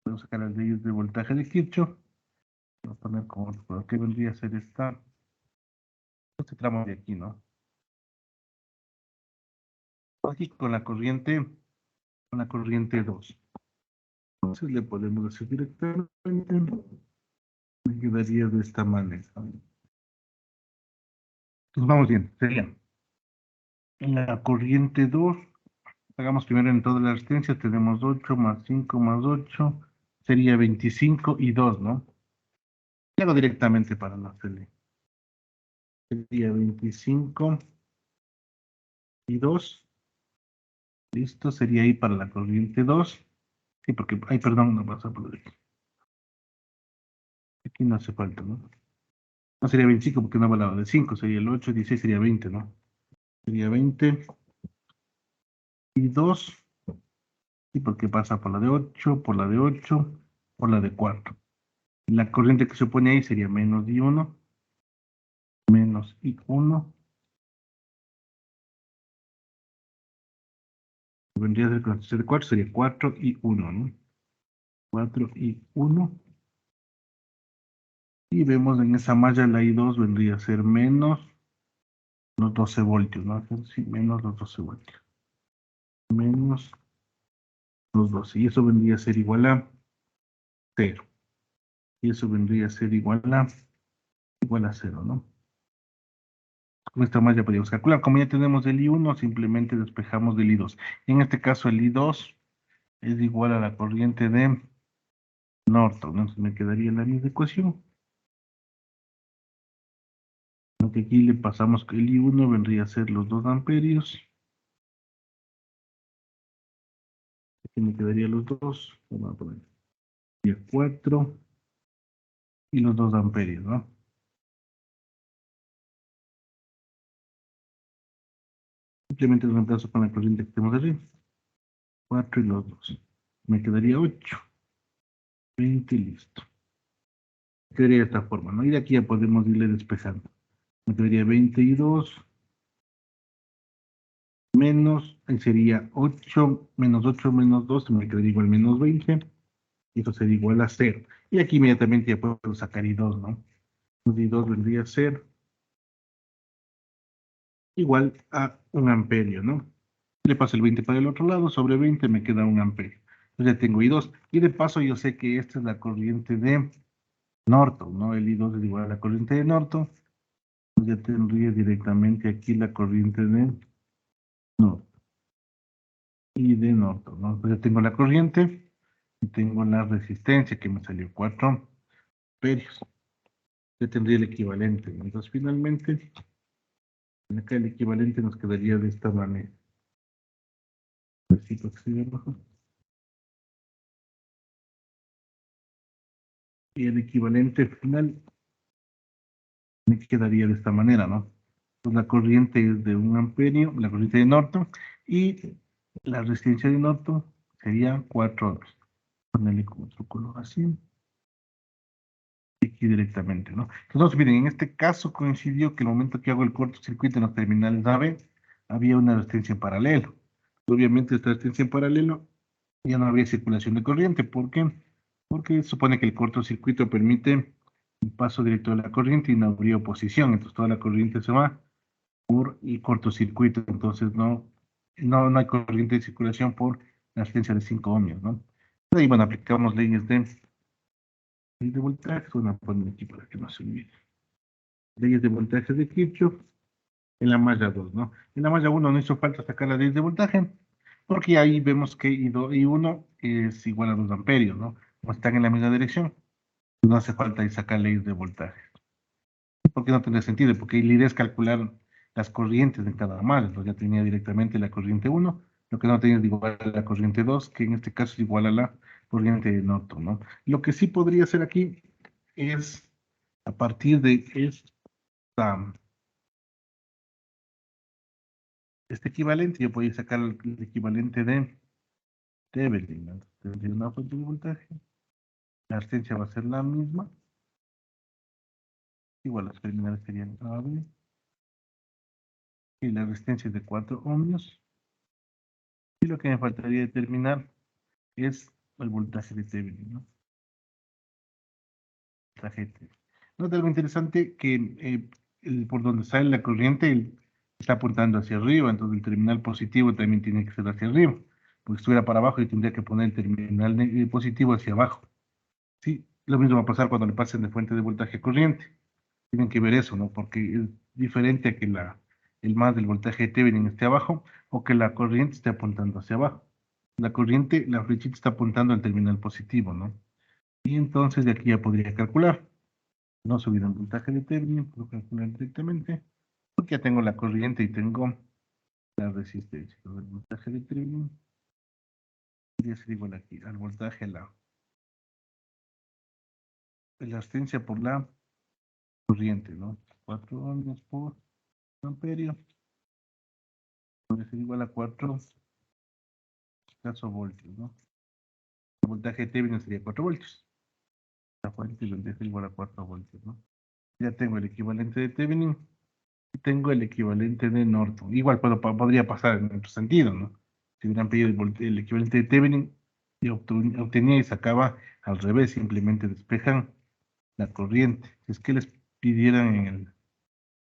Podemos sacar las leyes de voltaje de Kirchhoff, voy a poner como otro color, que vendría a ser este tramo de aquí, ¿no? Aquí con la corriente 2. Entonces le podemos hacer directamente, me quedaría de esta manera. Entonces vamos bien, sería la corriente 2, hagamos primero en todas las resistencias, tenemos 8 más 5 más 8, sería 25 y 2, ¿no? Y hago directamente para no hacerle. Sería 25 y 2. Listo, sería ahí para la corriente 2. Sí, porque, ay, perdón, no pasa por aquí. Aquí no hace falta, ¿no? No sería 25 porque no hablaba de 5, sería el 8, 16 sería 20, ¿no? Sería 20 y 2, sí, porque pasa por la de 8, por la de 8, por la de 4. La corriente que se opone ahí sería menos I1, menos I1. Vendría a ser con la de 4, sería 4 y 1, ¿no? 4 y 1. Y vemos en esa malla la I2 vendría a ser menos los 12 voltios, ¿no? Sí, menos los 12 voltios. Menos los 12. Y eso vendría a ser igual a 0. Y eso vendría a ser igual a 0, ¿no? Con esta malla podríamos calcular. Como ya tenemos el I1, simplemente despejamos del I2. En este caso el I2 es igual a la corriente de Norton. Entonces me quedaría la misma ecuación. porque aquí le pasamos que el I1 vendría a ser los 2 amperios. Aquí me quedaría los 2, vamos a poner 4 y los 2 amperios, ¿no? Simplemente lo reemplazo con la corriente que tenemos arriba. 4 y los 2. Me quedaría 8. 20 y listo. Me quedaría de esta forma, ¿no? Y de aquí ya podemos irle despejando. Me quedaría 22 menos, ahí sería 8 menos 8 menos 2, me quedaría igual menos 20. Y eso sería igual a 0. Y aquí inmediatamente ya puedo sacar I2, ¿no? I2 vendría a ser igual a 1 amperio, ¿no? Le paso el 20 para el otro lado, sobre 20 me queda 1 amperio. Entonces ya tengo I2. Y de paso yo sé que esta es la corriente de Norton, ¿no? El I2 es igual a la corriente de Norton. Entonces ya tendría directamente aquí la corriente de Norton. Y de Norton, ¿no? Entonces ya tengo la corriente y tengo la resistencia que me salió 4 amperios. Ya tendría el equivalente, ¿no? Entonces finalmente, acá el equivalente nos quedaría de esta manera. Necesito que siga abajo. Y el equivalente final me quedaría de esta manera, ¿no? Pues la corriente es de 1 amperio, la corriente de Norton, y la resistencia de Norton sería 4 ohms. Ponerle como otro color así. Aquí directamente, ¿no? Entonces, miren, en este caso coincidió que el momento que hago el cortocircuito en los terminales AB, había una resistencia en paralelo. Obviamente, esta resistencia en paralelo ya no habría circulación de corriente. ¿Por qué? Porque supone que el cortocircuito permite el paso directo de la corriente y no habría oposición. Entonces, toda la corriente se va por el cortocircuito. Entonces, no hay corriente de circulación por la resistencia de 5 ohmios, ¿no? Ahí, bueno, aplicamos leyes de voltaje. Bueno, a poner aquí para que no se olvide. Leyes de voltaje de Kirchhoff en la malla 2, ¿no? En la malla 1 no hizo falta sacar las leyes de voltaje, porque ahí vemos que I1 es igual a 2 amperios, ¿no? Como están en la misma dirección, no hace falta ahí sacar leyes de voltaje. Porque no tendría sentido, porque la idea es calcular las corrientes de cada malla. Entonces ya tenía directamente la corriente 1, lo que no tenía es igual a la corriente 2, que en este caso es igual a la corriente de Norton, ¿no? Lo que sí podría hacer aquí es, a partir de este equivalente, yo podría sacar el equivalente de Thevenin, ¿no? Tendría una fuente de voltaje, la resistencia va a ser la misma, igual las terminales serían AB, y la resistencia es de 4 ohmios, y lo que me faltaría determinar es el voltaje de Thevenin, ¿no? Voltaje de Thevenin. Nota algo interesante que por donde sale la corriente está apuntando hacia arriba, entonces el terminal positivo también tiene que ser hacia arriba, porque si estuviera para abajo yo tendría que poner el terminal positivo hacia abajo. Sí, lo mismo va a pasar cuando le pasen de fuente de voltaje a corriente. Tienen que ver eso, ¿no? Porque es diferente a que el más del voltaje de Thevenin esté abajo o que la corriente esté apuntando hacia abajo. La corriente, la flechita está apuntando al terminal positivo, ¿no? Y entonces de aquí ya podría calcular. No subir el voltaje de Thevenin, puedo calcular directamente, porque ya tengo la corriente y tengo la resistencia. Entonces, el voltaje de Thevenin podría ser igual aquí, al voltaje, la resistencia por la corriente, ¿no? 4 ohmios por amperio, puede ser igual a 4 caso voltios, ¿no? El voltaje de Thevenin sería 4 voltios. La fuente vendría a ser igual a 4 voltios, ¿no? Ya tengo el equivalente de Thevenin y tengo el equivalente de Norton. Igual podría pasar en otro sentido, ¿no? Si hubieran pedido el equivalente de Thevenin, y obtenía y sacaba al revés, simplemente despejan la corriente. Si es que les pidieran en el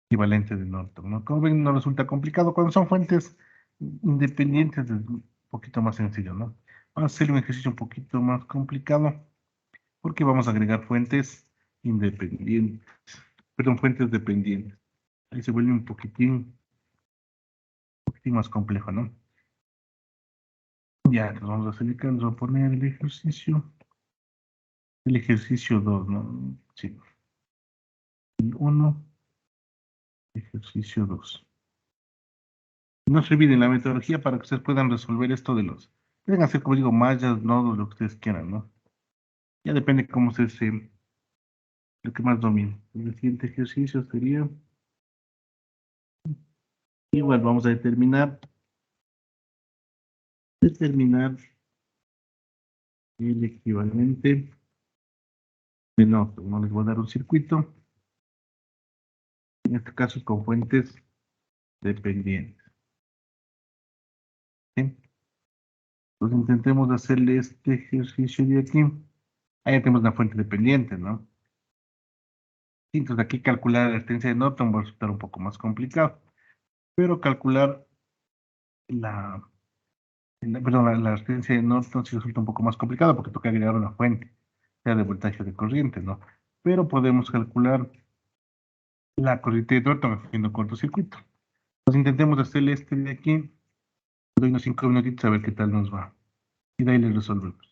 equivalente de Norton, ¿no? Como ven, no resulta complicado. Cuando son fuentes independientes es un poquito más sencillo, ¿no? Vamos a hacer un ejercicio un poquito más complicado porque vamos a agregar fuentes independientes, perdón, fuentes dependientes. Ahí se vuelve un poquitín más complejo, ¿no? Ya, entonces vamos a seleccionar, vamos a poner el ejercicio 2, ¿no? Sí. El 1, Ejercicio 2. No se olviden la metodología para que ustedes puedan resolver esto de los... Pueden hacer, como digo, mallas, nodos, lo que ustedes quieran, ¿no? Ya depende cómo lo que más domine. El siguiente ejercicio sería... Igual vamos a determinar el equivalente de nodo. No les voy a dar un circuito. En este caso con fuentes dependientes. ¿Sí? Entonces intentemos hacerle este ejercicio de aquí. Ahí ya tenemos una fuente dependiente, ¿no? Sí, entonces aquí calcular la resistencia de Norton va a resultar un poco más complicado. Pero calcular la resistencia de Norton sí resulta un poco más complicado porque toca agregar una fuente, sea de voltaje o de corriente, ¿no? Pero podemos calcular la corriente de Norton haciendo cortocircuito. Entonces intentemos hacerle este de aquí. Doy unos 5 minutitos a ver qué tal nos va. Y de ahí le resolvemos.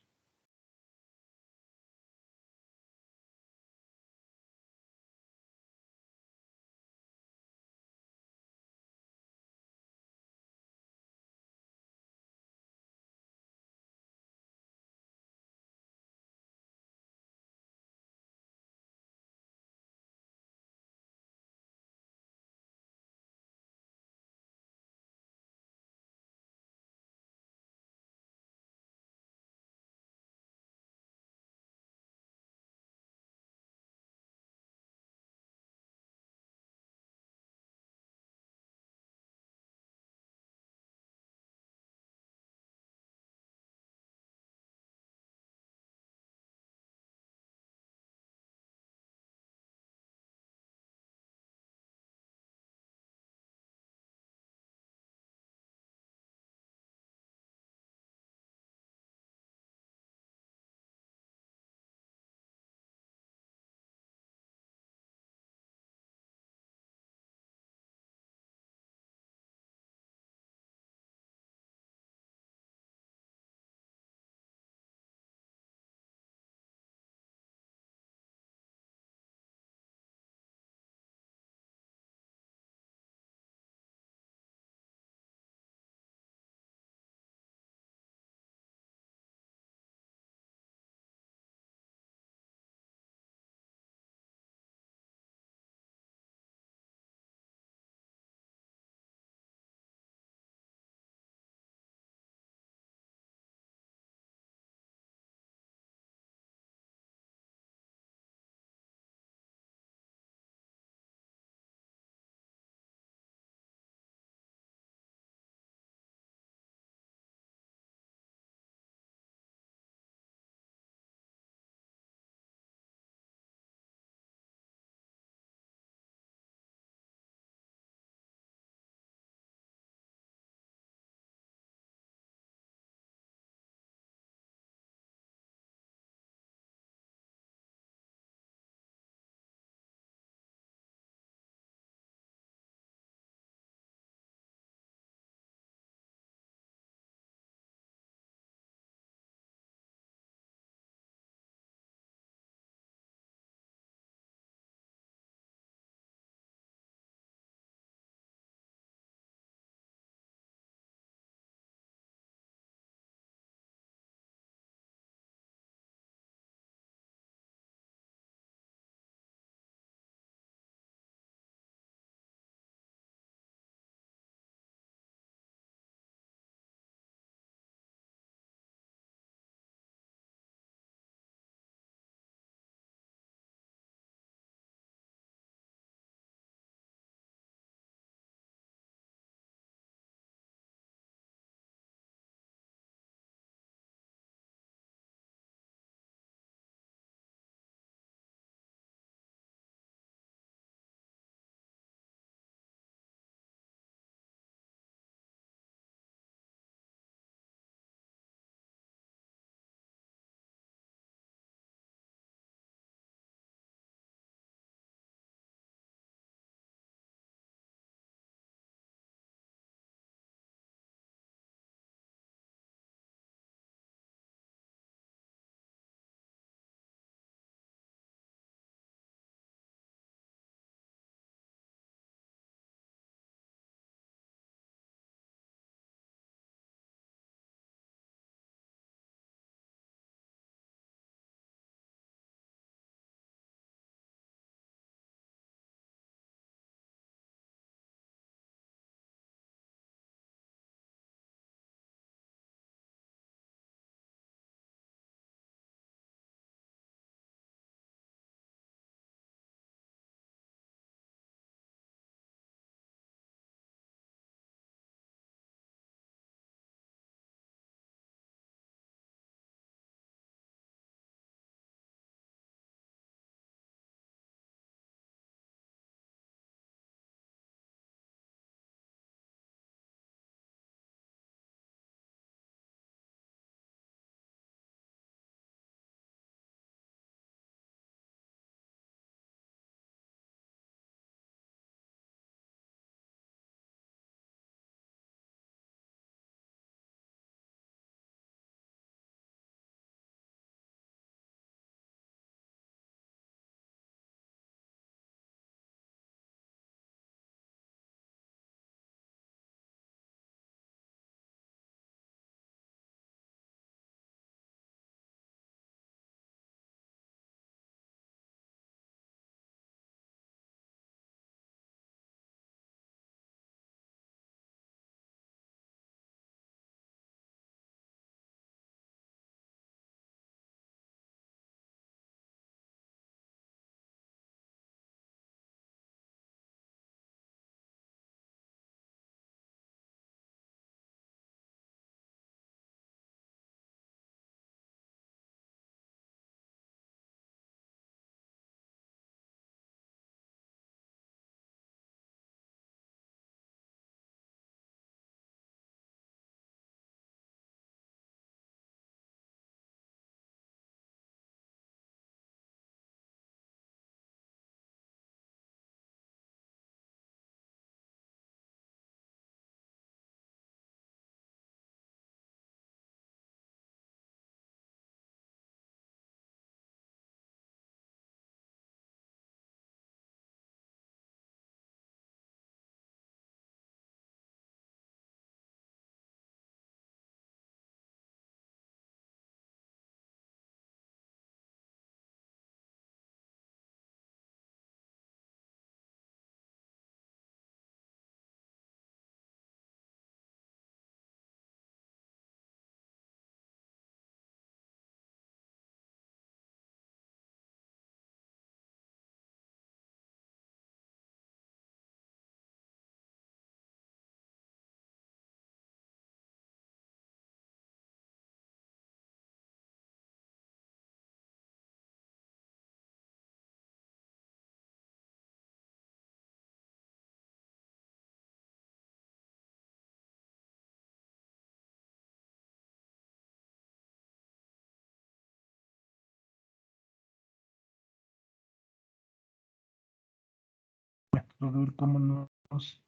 a ver cómo nos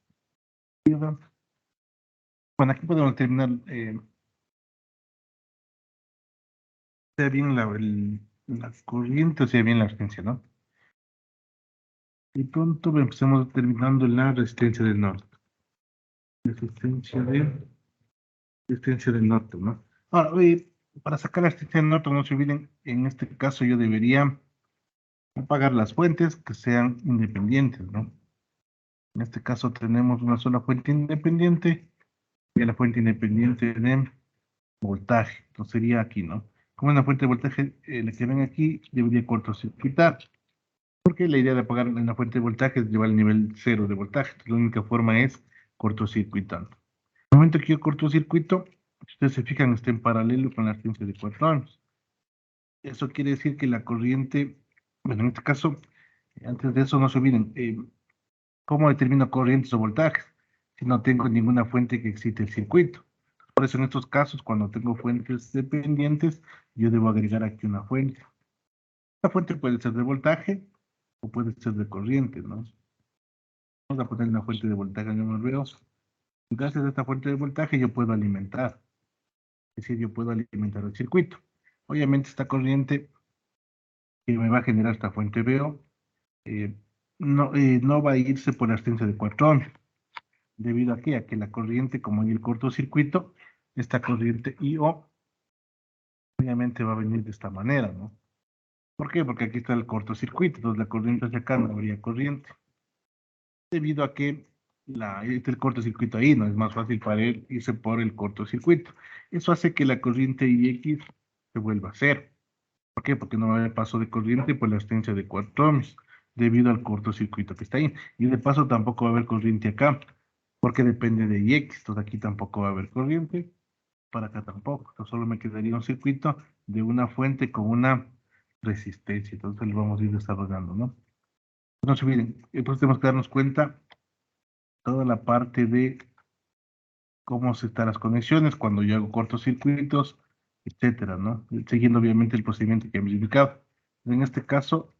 queda. Bueno, aquí podemos determinar sea bien la corriente o sea bien la resistencia, ¿no? Y pronto empecemos determinando la resistencia del norte. Resistencia del norte, ¿no? Ahora, para sacar la resistencia del norte, no se olviden, en este caso yo debería apagar las fuentes que sean independientes, ¿no? En este caso tenemos una sola fuente independiente y la fuente independiente de voltaje. Entonces sería aquí, ¿no? Como una fuente de voltaje, la que ven aquí, debería cortocircuitar. Porque la idea de apagar una fuente de voltaje es llevar el nivel cero de voltaje. Entonces, la única forma es cortocircuitando. En el momento que yo cortocircuito, si ustedes se fijan, está en paralelo con la resistencia de 4 ohms. Eso quiere decir que la corriente, bueno, en este caso, antes de eso no se olviden, ¿cómo determino corrientes o voltajes? Si no tengo ninguna fuente que excite el circuito. Por eso en estos casos, cuando tengo fuentes dependientes, yo debo agregar aquí una fuente. La fuente puede ser de voltaje o puede ser de corriente, ¿no? Vamos a poner una fuente de voltaje en el veo. Gracias a esta fuente de voltaje yo puedo alimentar. Es decir, yo puedo alimentar el circuito. Obviamente esta corriente que me va a generar esta fuente veo no va a irse por la resistencia de 4 ohms. Debido a que la corriente, como hay el cortocircuito, esta corriente IO obviamente va a venir de esta manera, ¿no? ¿Por qué? Porque aquí está el cortocircuito, entonces la corriente hacia acá no habría corriente. Debido a que el cortocircuito ahí, ¿no? Es más fácil para él irse por el cortocircuito. Eso hace que la corriente IX se vuelva a cero. ¿Por qué? Porque no va a haber paso de corriente por la resistencia de 4 ohms, debido al cortocircuito que está ahí. Y de paso tampoco va a haber corriente acá, porque depende de IX, entonces aquí tampoco va a haber corriente, para acá tampoco. Entonces solo me quedaría un circuito de una fuente con una resistencia. Entonces lo vamos a ir desarrollando, ¿no? No se olviden, pues tenemos que darnos cuenta toda la parte de cómo se están las conexiones cuando yo hago cortocircuitos, etcétera, ¿no? Siguiendo obviamente el procedimiento que hemos indicado. En este caso,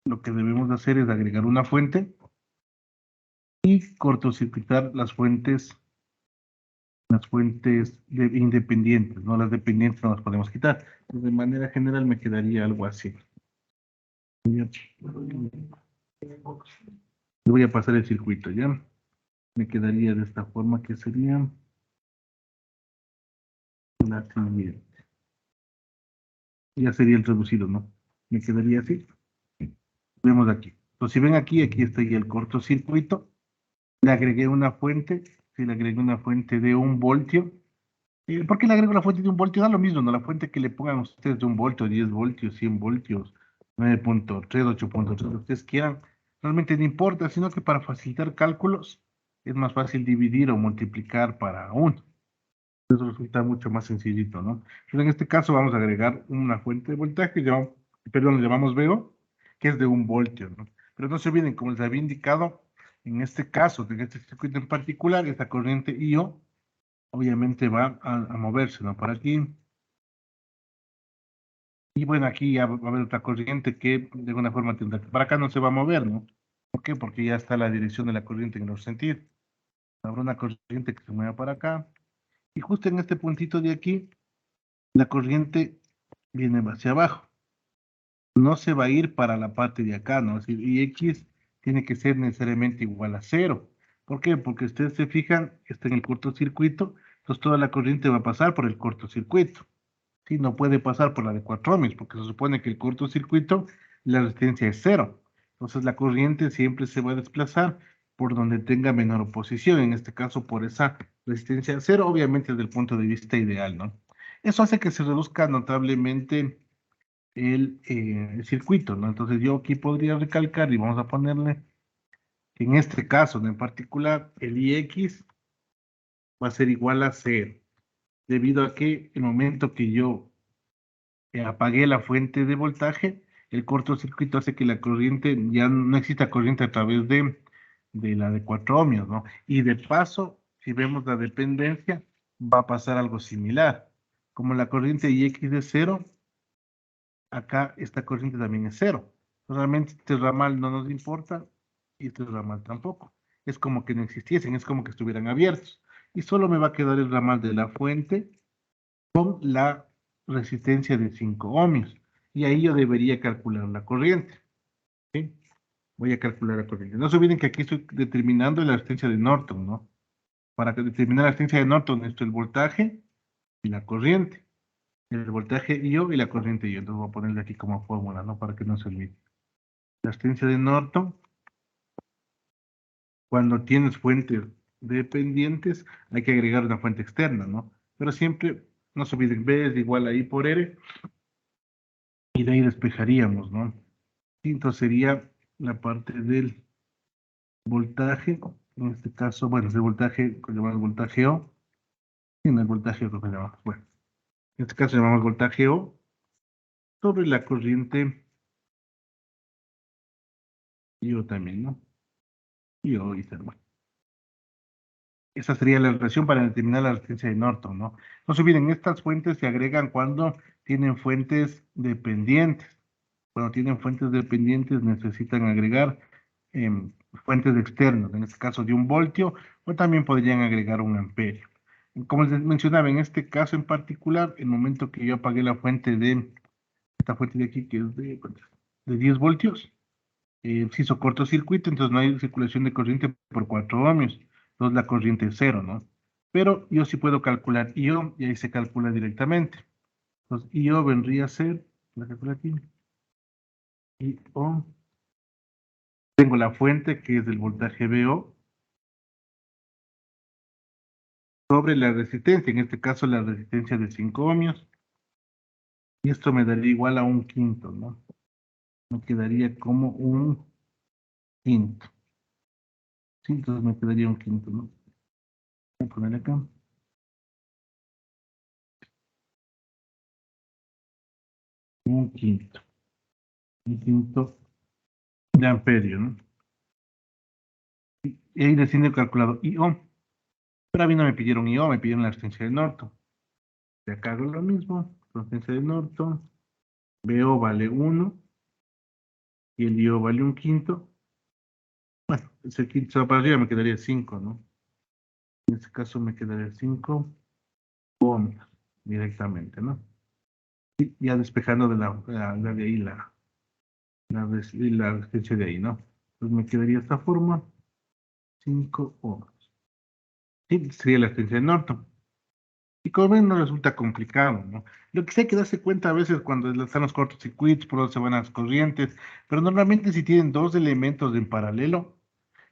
lo que debemos de hacer es agregar una fuente y cortocircuitar las fuentes independientes, ¿no? Las dependientes no las podemos quitar. Entonces, de manera general me quedaría algo así. Le voy a pasar el circuito, ¿ya? Me quedaría de esta forma que sería la siguiente. Ya sería el reducido, ¿no? Me quedaría así. Vemos aquí. Entonces, si ven aquí, aquí está ya el cortocircuito. Le agregué una fuente. Si le agregué una fuente de 1 voltio. ¿Por qué le agrego la fuente de 1 voltio? Da lo mismo, ¿no? La fuente que le pongan ustedes de 1 voltio, 10 voltios, 100 voltios, 9.3, 8.3, lo que ustedes quieran. Realmente no importa, sino que para facilitar cálculos es más fácil dividir o multiplicar para 1. Eso resulta mucho más sencillito, ¿no? Pero en este caso vamos a agregar una fuente de voltaje, perdón, le llamamos VO, que es de 1 voltio, ¿no? Pero no se olviden, como les había indicado, en este caso, en este circuito en particular, esta corriente IO, obviamente va a moverse, ¿no? Por aquí. Y bueno, aquí ya va a haber otra corriente que de alguna forma tendrá que... Para acá no se va a mover, ¿no? ¿Por qué? Porque ya está la dirección de la corriente en los sentidos. Habrá una corriente que se mueva para acá. Y justo en este puntito de aquí, la corriente viene hacia abajo. No se va a ir para la parte de acá, ¿no? Es decir, Ix tiene que ser necesariamente igual a 0. ¿Por qué? Porque ustedes se fijan, está en el cortocircuito, entonces toda la corriente va a pasar por el cortocircuito. ¿Sí? No puede pasar por la de 4 ohms, porque se supone que el cortocircuito, la resistencia es 0. Entonces la corriente siempre se va a desplazar por donde tenga menor oposición, en este caso por esa resistencia 0, obviamente desde el punto de vista ideal, ¿no? Eso hace que se reduzca notablemente el circuito, ¿no? Entonces yo aquí podría recalcar y vamos a ponerle que en este caso, ¿no? En particular, el Ix va a ser igual a 0, debido a que el momento que yo apagué la fuente de voltaje, el cortocircuito hace que la corriente, ya no exista corriente a través de la de 4 ohmios, ¿no? Y de paso, si vemos la dependencia, va a pasar algo similar. Como la corriente Ix es 0, acá esta corriente también es 0. Realmente este ramal no nos importa, y este ramal tampoco. Es como que no existiesen, es como que estuvieran abiertos. Y solo me va a quedar el ramal de la fuente con la resistencia de 5 ohmios. Y ahí yo debería calcular la corriente. ¿Sí? Voy a calcular la corriente. No se olviden que aquí estoy determinando la resistencia de Norton, ¿no? Para determinar la resistencia de Norton, esto es el voltaje y la corriente. El voltaje I.O. y la corriente I.O. Entonces voy a ponerle aquí como fórmula, ¿no? Para que no se olvide. La resistencia de Norton, cuando tienes fuentes dependientes, hay que agregar una fuente externa, ¿no? Pero siempre, no se olviden, B es igual a I por R, y de ahí despejaríamos, ¿no? Y entonces sería la parte del voltaje, en este caso, bueno, es el voltaje, que llamamos voltaje O, y no el voltaje O lo que llamamos, bueno, en este caso llamamos voltaje O, sobre la corriente I.O. también, ¿no? I.O. y tal, bueno. Esa sería la relación para determinar la resistencia de Norton, ¿no? No se olviden, estas fuentes se agregan cuando tienen fuentes dependientes. Cuando tienen fuentes dependientes necesitan agregar fuentes externas, en este caso de 1 voltio, o también podrían agregar 1 amperio. Como les mencionaba, en este caso en particular, el momento que yo apagué la fuente de, esta fuente de aquí, que es de 10 voltios, se hizo cortocircuito, entonces no hay circulación de corriente por 4 ohmios, entonces la corriente es cero, ¿no? Pero yo sí puedo calcular I.O. y ahí se calcula directamente. Entonces I.O. vendría a ser, la calculo aquí, I.O. Tengo la fuente que es del voltaje VO sobre la resistencia, en este caso la resistencia de 5 ohmios, y esto me daría igual a 1/5, ¿no? Me quedaría como 1/5. Sí, entonces me quedaría 1/5, ¿no? Voy a poner acá. 1/5. 1/5 de amperio, ¿no? Y ahí recién he calculado I.O. Pero a mí no me pidieron I.O., me pidieron la resistencia de Norton. De acá hago lo mismo, resistencia de Norton, VO vale 1 y el I.O. vale 1/5. Bueno, ese quinto se va para arriba, me quedaría 5, ¿no? En este caso me quedaría 5 ohmios directamente, ¿no? Y ya despejando de la de ahí la resistencia de ahí, ¿no? Entonces me quedaría esta forma, 5 ohmios. Y sería la resistencia de Norton. Y como ven, no resulta complicado, ¿no? Lo que sí hay que darse cuenta a veces cuando están los cortocircuitos, por donde se van las corrientes, pero normalmente si tienen dos elementos en paralelo,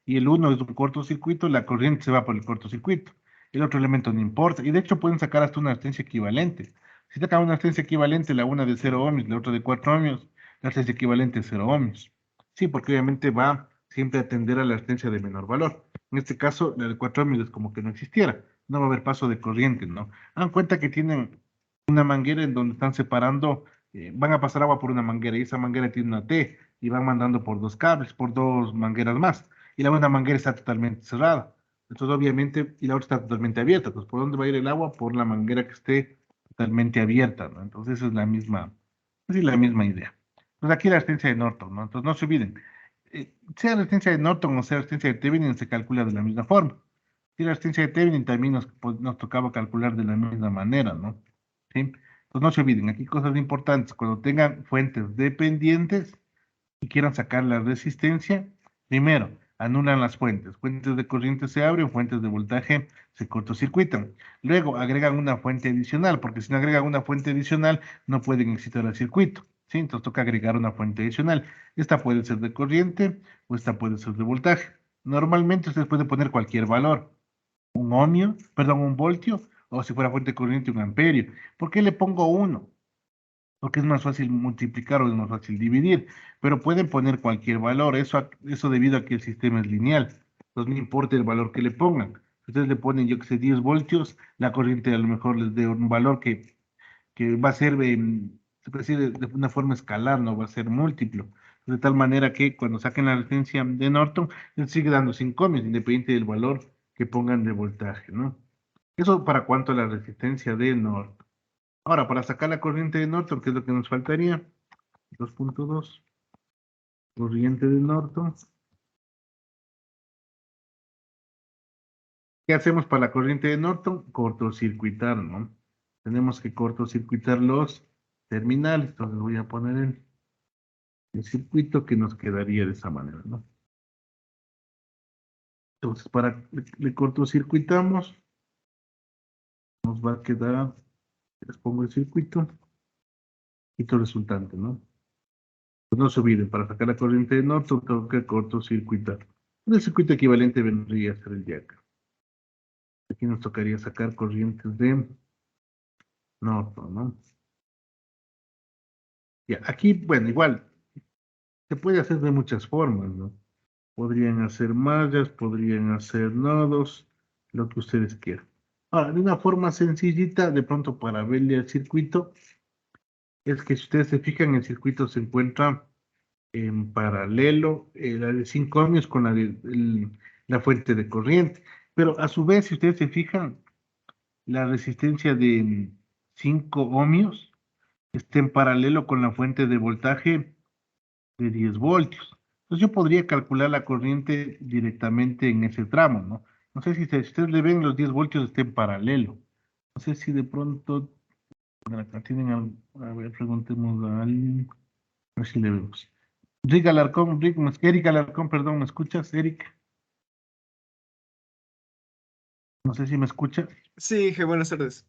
y el uno es un cortocircuito, la corriente se va por el cortocircuito. El otro elemento no importa. Y de hecho pueden sacar hasta una resistencia equivalente. Si sacan una resistencia equivalente, la una de 0 ohmios, la otra de 4 ohmios, la resistencia equivalente es 0 ohmios. Sí, porque obviamente va siempre a atender a la resistencia de menor valor. En este caso, la de 4 ohmios es como que no existiera. No va a haber paso de corriente, ¿no? Hagan cuenta que tienen una manguera en donde están separando, van a pasar agua por una manguera y esa manguera tiene una T y van mandando por dos cables, por dos mangueras más y la una manguera está totalmente cerrada. Entonces, obviamente, y la otra está totalmente abierta. Pues, ¿por dónde va a ir el agua? Por la manguera que esté totalmente abierta, ¿no? Entonces, esa es la misma idea. Entonces, aquí la resistencia de Norton, ¿no? Entonces, no se olviden. Sea resistencia de Norton o sea resistencia de Thevenin, se calcula de la misma forma. Si la resistencia de Thevenin también nos tocaba calcular de la misma manera, ¿no? ¿Sí? Entonces, no se olviden, aquí cosas importantes. Cuando tengan fuentes dependientes, y quieran sacar la resistencia, primero, anulan las fuentes. Fuentes de corriente se abren, fuentes de voltaje se cortocircuitan. Luego, agregan una fuente adicional, porque si no agregan una fuente adicional, no pueden excitar el circuito. ¿Sí? Entonces toca agregar una fuente adicional. Esta puede ser de corriente o esta puede ser de voltaje. Normalmente ustedes pueden poner cualquier valor. Un ohmio, perdón, un voltio, o si fuera fuente de corriente, un amperio. ¿Por qué le pongo 1? Porque es más fácil multiplicar o es más fácil dividir, pero pueden poner cualquier valor, eso debido a que el sistema es lineal, entonces no importa el valor que le pongan. Si ustedes le ponen, yo que sé, 10 voltios, la corriente a lo mejor les dé un valor que va a ser, se puede decir, de una forma escalar, no va a ser múltiplo. De tal manera que cuando saquen la resistencia de Norton, les sigue dando 5 ohmios, independiente del valor que pongan de voltaje, ¿no? Eso para cuanto a la resistencia de Norton. Ahora, para sacar la corriente de Norton, ¿qué es lo que nos faltaría? 2.2, corriente de Norton. ¿Qué hacemos para la corriente de Norton? Cortocircuitar, ¿no? Tenemos que cortocircuitar los terminales. Entonces voy a poner el circuito que nos quedaría de esa manera, ¿no? Entonces, le cortocircuitamos, nos va a quedar, les pongo el circuito y todo resultante, ¿no? Pues no se olviden, para sacar la corriente de Norton tengo que cortocircuitar. El circuito equivalente vendría a ser el de acá. Aquí nos tocaría sacar corrientes de Norton, ¿no? Ya, aquí, bueno, igual, se puede hacer de muchas formas, ¿no? Podrían hacer mallas, podrían hacer nodos, lo que ustedes quieran. Ahora, de una forma sencillita, de pronto para verle el circuito, es que si ustedes se fijan, el circuito se encuentra en paralelo, la de 5 ohmios con la fuente de corriente. Pero a su vez, si ustedes se fijan, la resistencia de 5 ohmios está en paralelo con la fuente de voltaje de 10 voltios. Entonces yo podría calcular la corriente directamente en ese tramo, ¿no? No sé si ustedes le ven, los 10 voltios estén en paralelo. No sé si de pronto, por acá tienen a ver, preguntemos a alguien, a ver si le vemos. Eric Alarcón, perdón, ¿me escuchas, Eric? No sé si me escuchas.
Sí, Inge, buenas tardes.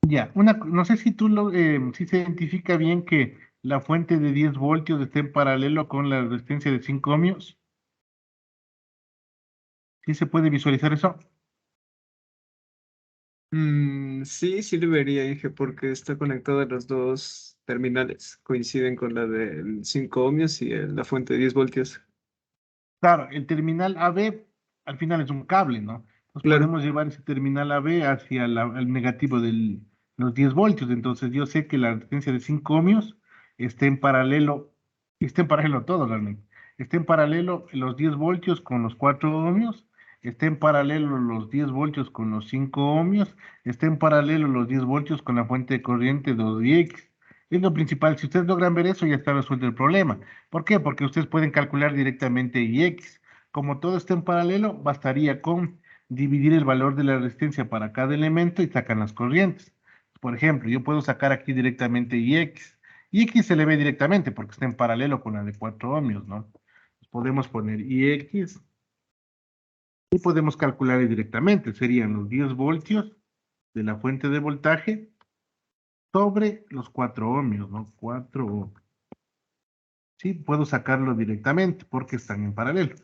Ya, no sé si si se identifica bien que la fuente de 10 voltios esté en paralelo con la resistencia de 5 ohmios. ¿Sí se puede visualizar eso?
Sí, sí lo vería, Inge, porque está conectado a los dos terminales. Coinciden con la del 5 ohmios y la fuente de 10 voltios.
Claro, el terminal AB al final es un cable, ¿no? Entonces
Claro,
podemos llevar ese terminal AB hacia el negativo de los 10 voltios. Entonces yo sé que la resistencia de 5 ohmios está en paralelo todo realmente. Está en paralelo los 10 voltios con los 4 ohmios, está en paralelo los 10 voltios con los 5 ohmios, está en paralelo los 10 voltios con la fuente de corriente 2X. Es lo principal. Si ustedes logran ver eso, ya está resuelto el problema. ¿Por qué? Porque ustedes pueden calcular directamente Ix. Como todo está en paralelo, bastaría con dividir el valor de la resistencia para cada elemento y sacan las corrientes. Por ejemplo, yo puedo sacar aquí directamente Ix. Ix se le ve directamente porque está en paralelo con la de 4 ohmios, ¿no? Podemos poner Ix y podemos calcular directamente. Serían los 10 voltios de la fuente de voltaje sobre los 4 ohmios, ¿no? 4 ohmios. Sí, puedo sacarlo directamente porque están en paralelo.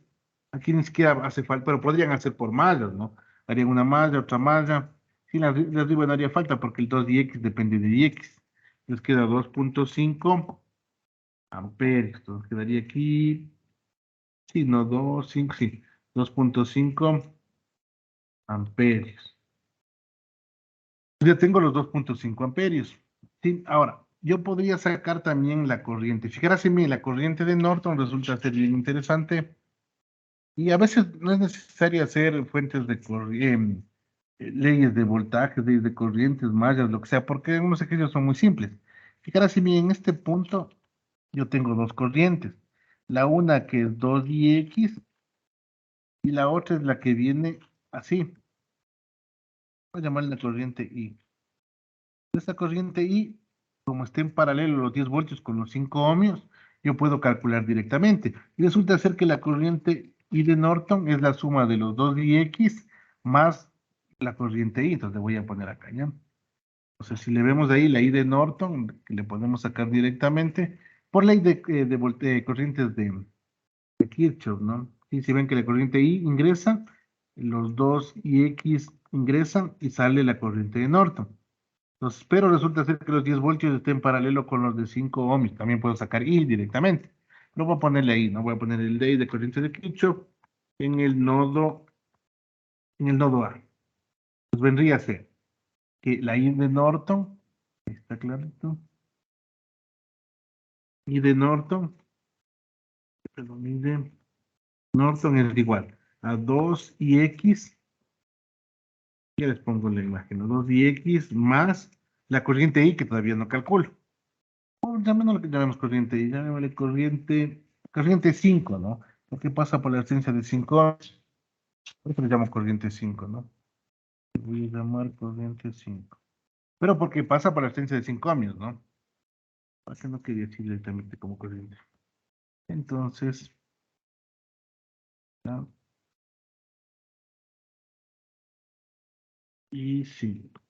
Aquí ni siquiera hace falta, pero podrían hacer por mallas, ¿no? Harían una malla, otra malla. Sí, de arriba no haría falta porque el 2 de depende de X. Les queda 2.5 amperios. Entonces quedaría aquí, sí, no, 2.5, sí, 2.5 amperios. Ya tengo los 2.5 amperios. Sí, ahora, yo podría sacar también la corriente. Fíjate bien, la corriente de Norton resulta ser bien interesante. Y a veces no es necesario hacer fuentes de corriente, leyes de voltaje, leyes de corrientes, mallas, lo que sea, porque unos ejercicios son muy simples. Fijaros bien, en este punto yo tengo dos corrientes. La una que es 2Ix y la otra es la que viene así. Voy a llamarle la corriente I. Esta corriente I, como está en paralelo los 10 voltios con los 5 ohmios, yo puedo calcular directamente. Y resulta ser que la corriente I de Norton es la suma de los 2Ix más la corriente I. Entonces le voy a poner acá, ¿ya? Entonces, si le vemos ahí la I de Norton, que le podemos sacar directamente, por ley de corrientes de Kirchhoff, ¿no? Y si ven que la corriente I ingresa, los 2Ix ingresan y sale la corriente de Norton. Entonces, pero resulta ser que los 10 voltios estén en paralelo con los de 5 ohms. También puedo sacar I directamente. No voy a ponerle ahí, no voy a poner el I de corriente de Kirchhoff en en el nodo A. Pues vendría a ser que la I de Norton, está clarito, I de Norton, perdón, I de Norton es igual a 2Ix, ya les pongo la imagen, ¿no? 2Ix más la corriente I que todavía no calculo. Llamémoslo lo que llamemos corriente I, llamémosle corriente 5, ¿no? Porque pasa por la esencia de 5 ohms. Por eso le llamo corriente 5, ¿no? Voy a llamar corriente 5. Pero porque pasa por la extensión de 5 ohmios, ¿no? Para que no quería decir directamente como corriente. Entonces, ¿no? Y 5.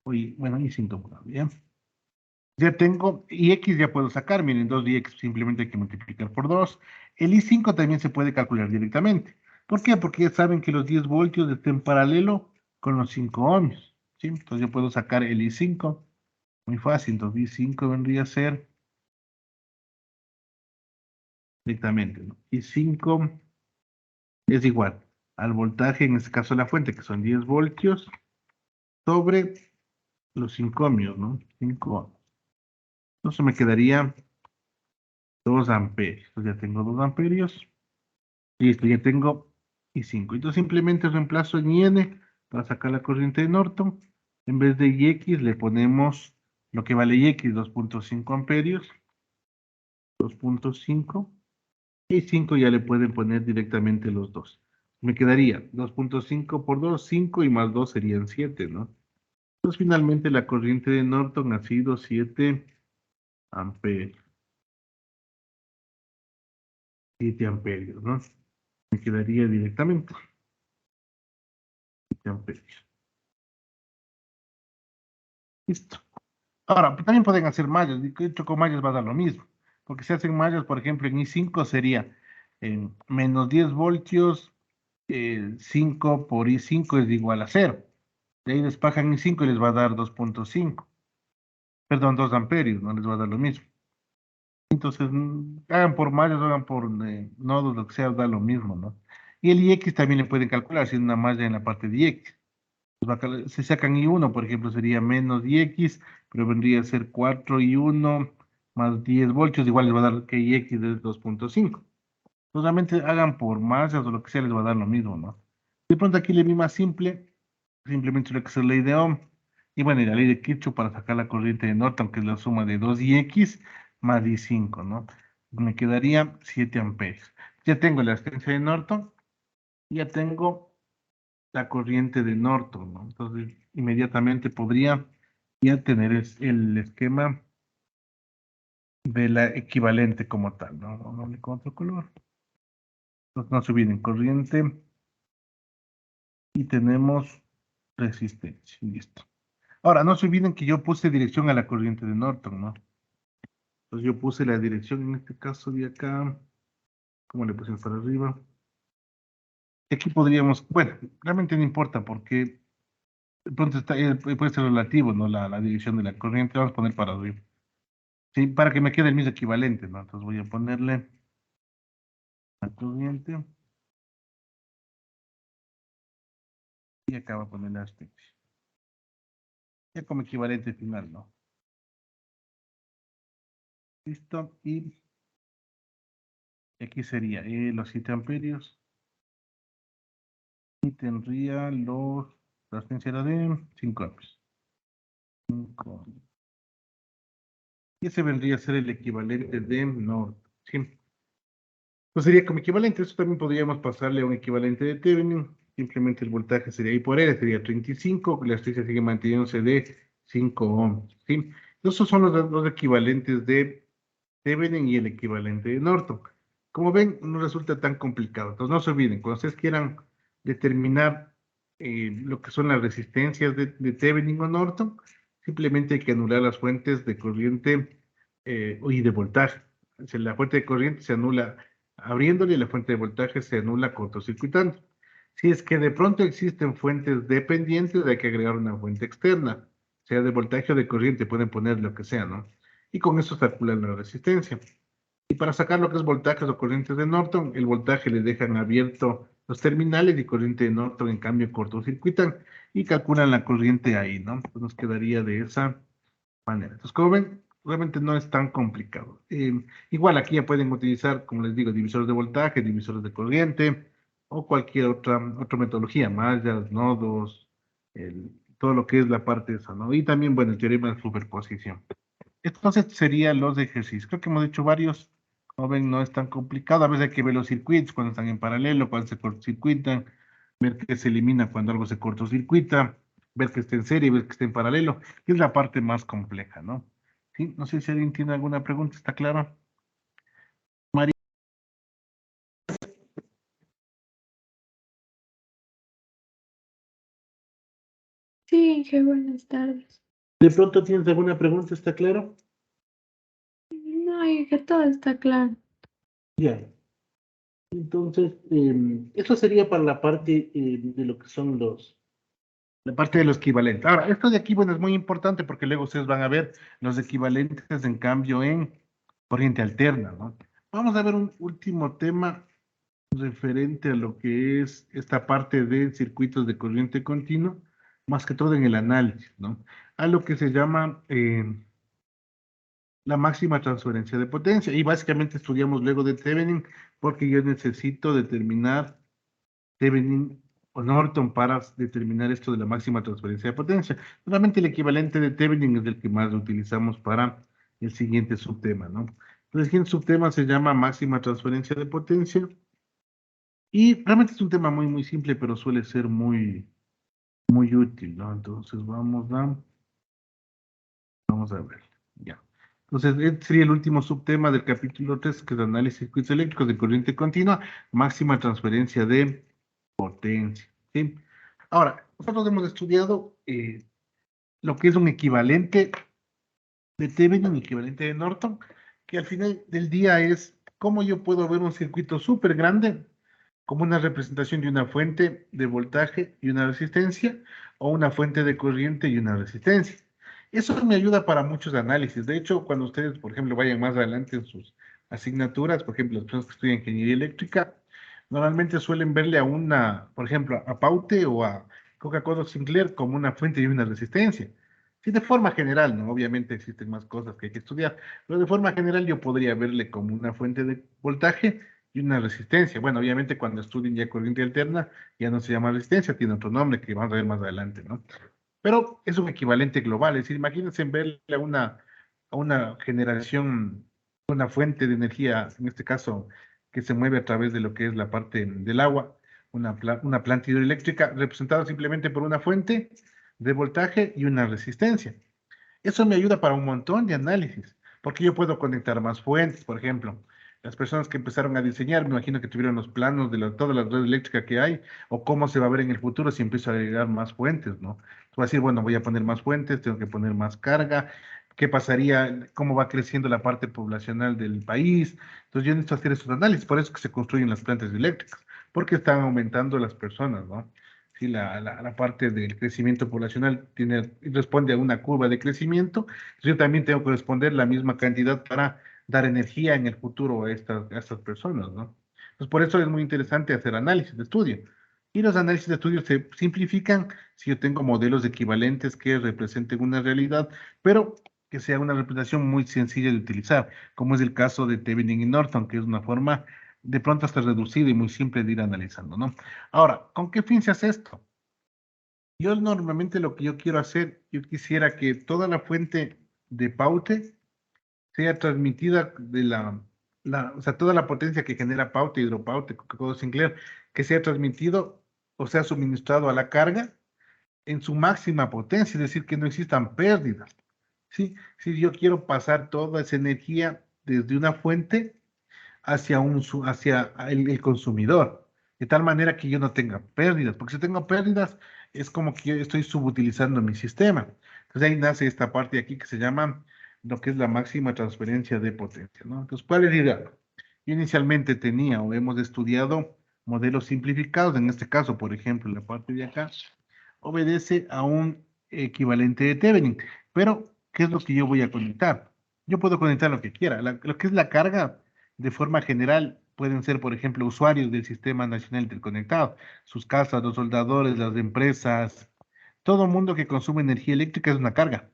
Bueno, y 5, bien. Ya tengo, y X ya puedo sacar, miren, 2 y X simplemente hay que multiplicar por 2. El I5 también se puede calcular directamente. ¿Por qué? Porque ya saben que los 10 voltios están en paralelo con los 5 ohmios, ¿sí? Entonces yo puedo sacar el I5, muy fácil, entonces I5 vendría a ser directamente, ¿no? I5 es igual al voltaje, en este caso la fuente, que son 10 voltios, sobre los 5 ohmios, ¿no? 5 ohmios. Entonces me quedaría 2 amperios. Entonces ya tengo 2 amperios. Listo, ya tengo I5. Entonces simplemente reemplazo en IN para sacar la corriente de Norton. En vez de IX le ponemos lo que vale IX, 2.5 amperios. 2.5. Y 5 ya le pueden poner directamente los dos. Me quedaría 2.5 por 2, 5 y más 2 serían 7, ¿no? Entonces finalmente la corriente de Norton ha sido 7 amperios. 7 amperios, ¿no? Me quedaría directamente 7 amperios. Listo. Ahora, también pueden hacer mallas. De hecho, con mallas va a dar lo mismo. Porque si hacen mallas, por ejemplo, en I5 sería menos 10 voltios, 5 por I5 es igual a 0. De ahí despajan I5 y les va a dar 2.5. Perdón, 2 amperios, no les va a dar lo mismo. Entonces, hagan por mallas, hagan por nodos, lo que sea, da lo mismo, ¿no? Y el IX también le pueden calcular, si es una malla en la parte de IX. Si sacan I1, por ejemplo, sería menos IX, pero vendría a ser 4 I1 más 10 voltios, igual les va a dar que IX es 2.5. Solamente hagan por masas o lo que sea, les va a dar lo mismo, ¿no? De pronto aquí le vi más simple, simplemente lo que es la ley de Ohm, y bueno, y la ley de Kirchhoff para sacar la corriente de Norton, que es la suma de 2IX más I5, ¿no? Me quedaría 7 amperios. Ya tengo la extensión de Norton, ya tengo la corriente de Norton, ¿no? Entonces, inmediatamente podría ya tener el esquema de la equivalente como tal, ¿no? Vamos con otro color. Entonces, no se viene corriente y tenemos resistencia. Listo. Ahora, no se olviden que yo puse dirección a la corriente de Norton, ¿no? Entonces, yo puse la dirección en este caso de acá. ¿Cómo le puse para arriba? Aquí podríamos, bueno, realmente no importa porque de pronto está, puede ser relativo, ¿no? La dirección de la corriente. Vamos a poner para arriba. Sí, para que me quede el mismo equivalente, ¿no? Entonces voy a ponerle la corriente y acá voy a poner la asistencia. Ya como equivalente final, ¿no? Listo. Y aquí sería los 7 amperios. Y tendría la asistencia era de 5 amperes. 5. Y ese vendría a ser el equivalente de Norton. ¿Sí? Pues sería como equivalente. Eso también podríamos pasarle a un equivalente de Thevenin. Simplemente el voltaje sería I por L, sería 35. La asistencia sigue manteniéndose de 5 ohms. ¿Sí? Esos son los equivalentes de Thevenin y el equivalente de Norton. Como ven, no resulta tan complicado. Entonces no se olviden, cuando ustedes quieran determinar lo que son las resistencias de Thevenin o Norton, simplemente hay que anular las fuentes de corriente y de voltaje. Si la fuente de corriente se anula abriéndole y la fuente de voltaje se anula cortocircuitando. Si es que de pronto existen fuentes dependientes, hay que agregar una fuente externa, sea de voltaje o de corriente, pueden poner lo que sea, ¿no? Y con eso calculan la resistencia. Y para sacar lo que es voltajes o corrientes de Norton, el voltaje le dejan abierto los terminales y corriente de Norton, en cambio, cortocircuitan y calculan la corriente ahí, ¿no? Pues nos quedaría de esa manera. Entonces, como ven, realmente no es tan complicado. Igual aquí ya pueden utilizar, como les digo, divisores de voltaje, divisores de corriente o cualquier otra metodología, mallas, nodos, todo lo que es la parte esa, ¿no? Y también, bueno, el teorema de superposición. Entonces serían los ejercicios. Creo que hemos hecho varios. Como ven, no es tan complicado. A veces hay que ver los circuitos cuando están en paralelo, cuando se cortocircuitan. ver que se elimina cuando algo se cortocircuita, ver que esté en serie, ver que esté en paralelo, que es la parte más compleja, ¿no? ¿Sí? No sé si alguien tiene alguna pregunta, ¿está clara? María.
Sí, Inge, buenas tardes.
¿De pronto tienes alguna pregunta, está claro?
No, Inge, todo está claro.
Ya. Entonces, eso sería para la parte de lo que son la parte de los equivalentes. Ahora, esto de aquí, bueno, es muy importante porque luego ustedes van a ver los equivalentes en cambio en corriente alterna, ¿no? Vamos a ver un último tema referente a lo que es esta parte de circuitos de corriente continua, más que todo en el análisis, ¿no? A lo que se llama la máxima transferencia de potencia. Y básicamente estudiamos luego de Thevenin, porque yo necesito determinar Thevenin o Norton para determinar esto de la máxima transferencia de potencia. Normalmente el equivalente de Thevenin es el que más utilizamos para el siguiente subtema, ¿no? El siguiente subtema se llama máxima transferencia de potencia. Y realmente es un tema muy, muy simple, pero suele ser muy, muy útil, ¿no? Entonces vamos a ver, ya. Entonces, este sería el último subtema del capítulo 3, que es análisis de circuitos eléctricos de corriente continua, máxima transferencia de potencia, ¿sí? Ahora, nosotros hemos estudiado lo que es un equivalente de Thevenin, equivalente de Norton, que al final del día es cómo yo puedo ver un circuito súper grande como una representación de una fuente de voltaje y una resistencia, o una fuente de corriente y una resistencia. Eso me ayuda para muchos análisis. De hecho, cuando ustedes, por ejemplo, vayan más adelante en sus asignaturas, por ejemplo, las personas que estudian ingeniería eléctrica, normalmente suelen verle a una, por ejemplo, a Paute o a Coca-Cola Sinclair como una fuente y una resistencia. Sí, de forma general, ¿no? Obviamente existen más cosas que hay que estudiar, pero de forma general yo podría verle como una fuente de voltaje y una resistencia. Bueno, obviamente cuando estudien ya corriente alterna, ya no se llama resistencia, tiene otro nombre que vamos a ver más adelante, ¿no? Pero es un equivalente global, es decir, imagínense verle a una generación, una fuente de energía, en este caso, que se mueve a través de lo que es la parte del agua, una planta hidroeléctrica representada simplemente por una fuente de voltaje y una resistencia. Eso me ayuda para un montón de análisis, porque yo puedo conectar más fuentes, por ejemplo. Las personas que empezaron a diseñar, me imagino que tuvieron los planos de toda la red eléctrica que hay, o cómo se va a ver en el futuro si empiezo a agregar más fuentes, ¿no? Tú vas a decir, bueno, voy a poner más fuentes, tengo que poner más carga, ¿qué pasaría? ¿Cómo va creciendo la parte poblacional del país? Entonces yo necesito hacer esos análisis, por eso es que se construyen las plantas eléctricas, porque están aumentando las personas, ¿no? Sí, la parte del crecimiento poblacional responde a una curva de crecimiento. Yo también tengo que responder la misma cantidad para dar energía en el futuro a estas personas, ¿no? Entonces, por eso es muy interesante hacer análisis de estudio. Y los análisis de estudio se simplifican si yo tengo modelos equivalentes que representen una realidad, pero que sea una representación muy sencilla de utilizar, como es el caso de Thevenin y Norton, que es una forma de pronto hasta reducida y muy simple de ir analizando, ¿no? Ahora, ¿con qué fin se hace esto? Yo normalmente lo que yo quiero hacer, yo quisiera que toda la fuente de Paute sea transmitida de o sea, toda la potencia que genera Paute, Hidropaute, Coca-Cola Sinclair, que sea transmitido o sea suministrado a la carga en su máxima potencia, es decir, que no existan pérdidas. ¿Sí? Si yo quiero pasar toda esa energía desde una fuente hacia, hacia el consumidor, de tal manera que yo no tenga pérdidas, porque si tengo pérdidas es como que yo estoy subutilizando mi sistema. Entonces ahí nace esta parte de aquí que se llama lo que es la máxima transferencia de potencia, ¿no? Entonces, ¿cuál es la idea? Yo inicialmente tenía o hemos estudiado modelos simplificados, en este caso, por ejemplo, la parte de acá obedece a un equivalente de Thevenin, pero ¿qué es lo que yo voy a conectar? Yo puedo conectar lo que quiera. Lo que es la carga, de forma general, pueden ser, por ejemplo, usuarios del Sistema Nacional Interconectado, sus casas, los soldadores, las empresas, todo mundo que consume energía eléctrica es una carga,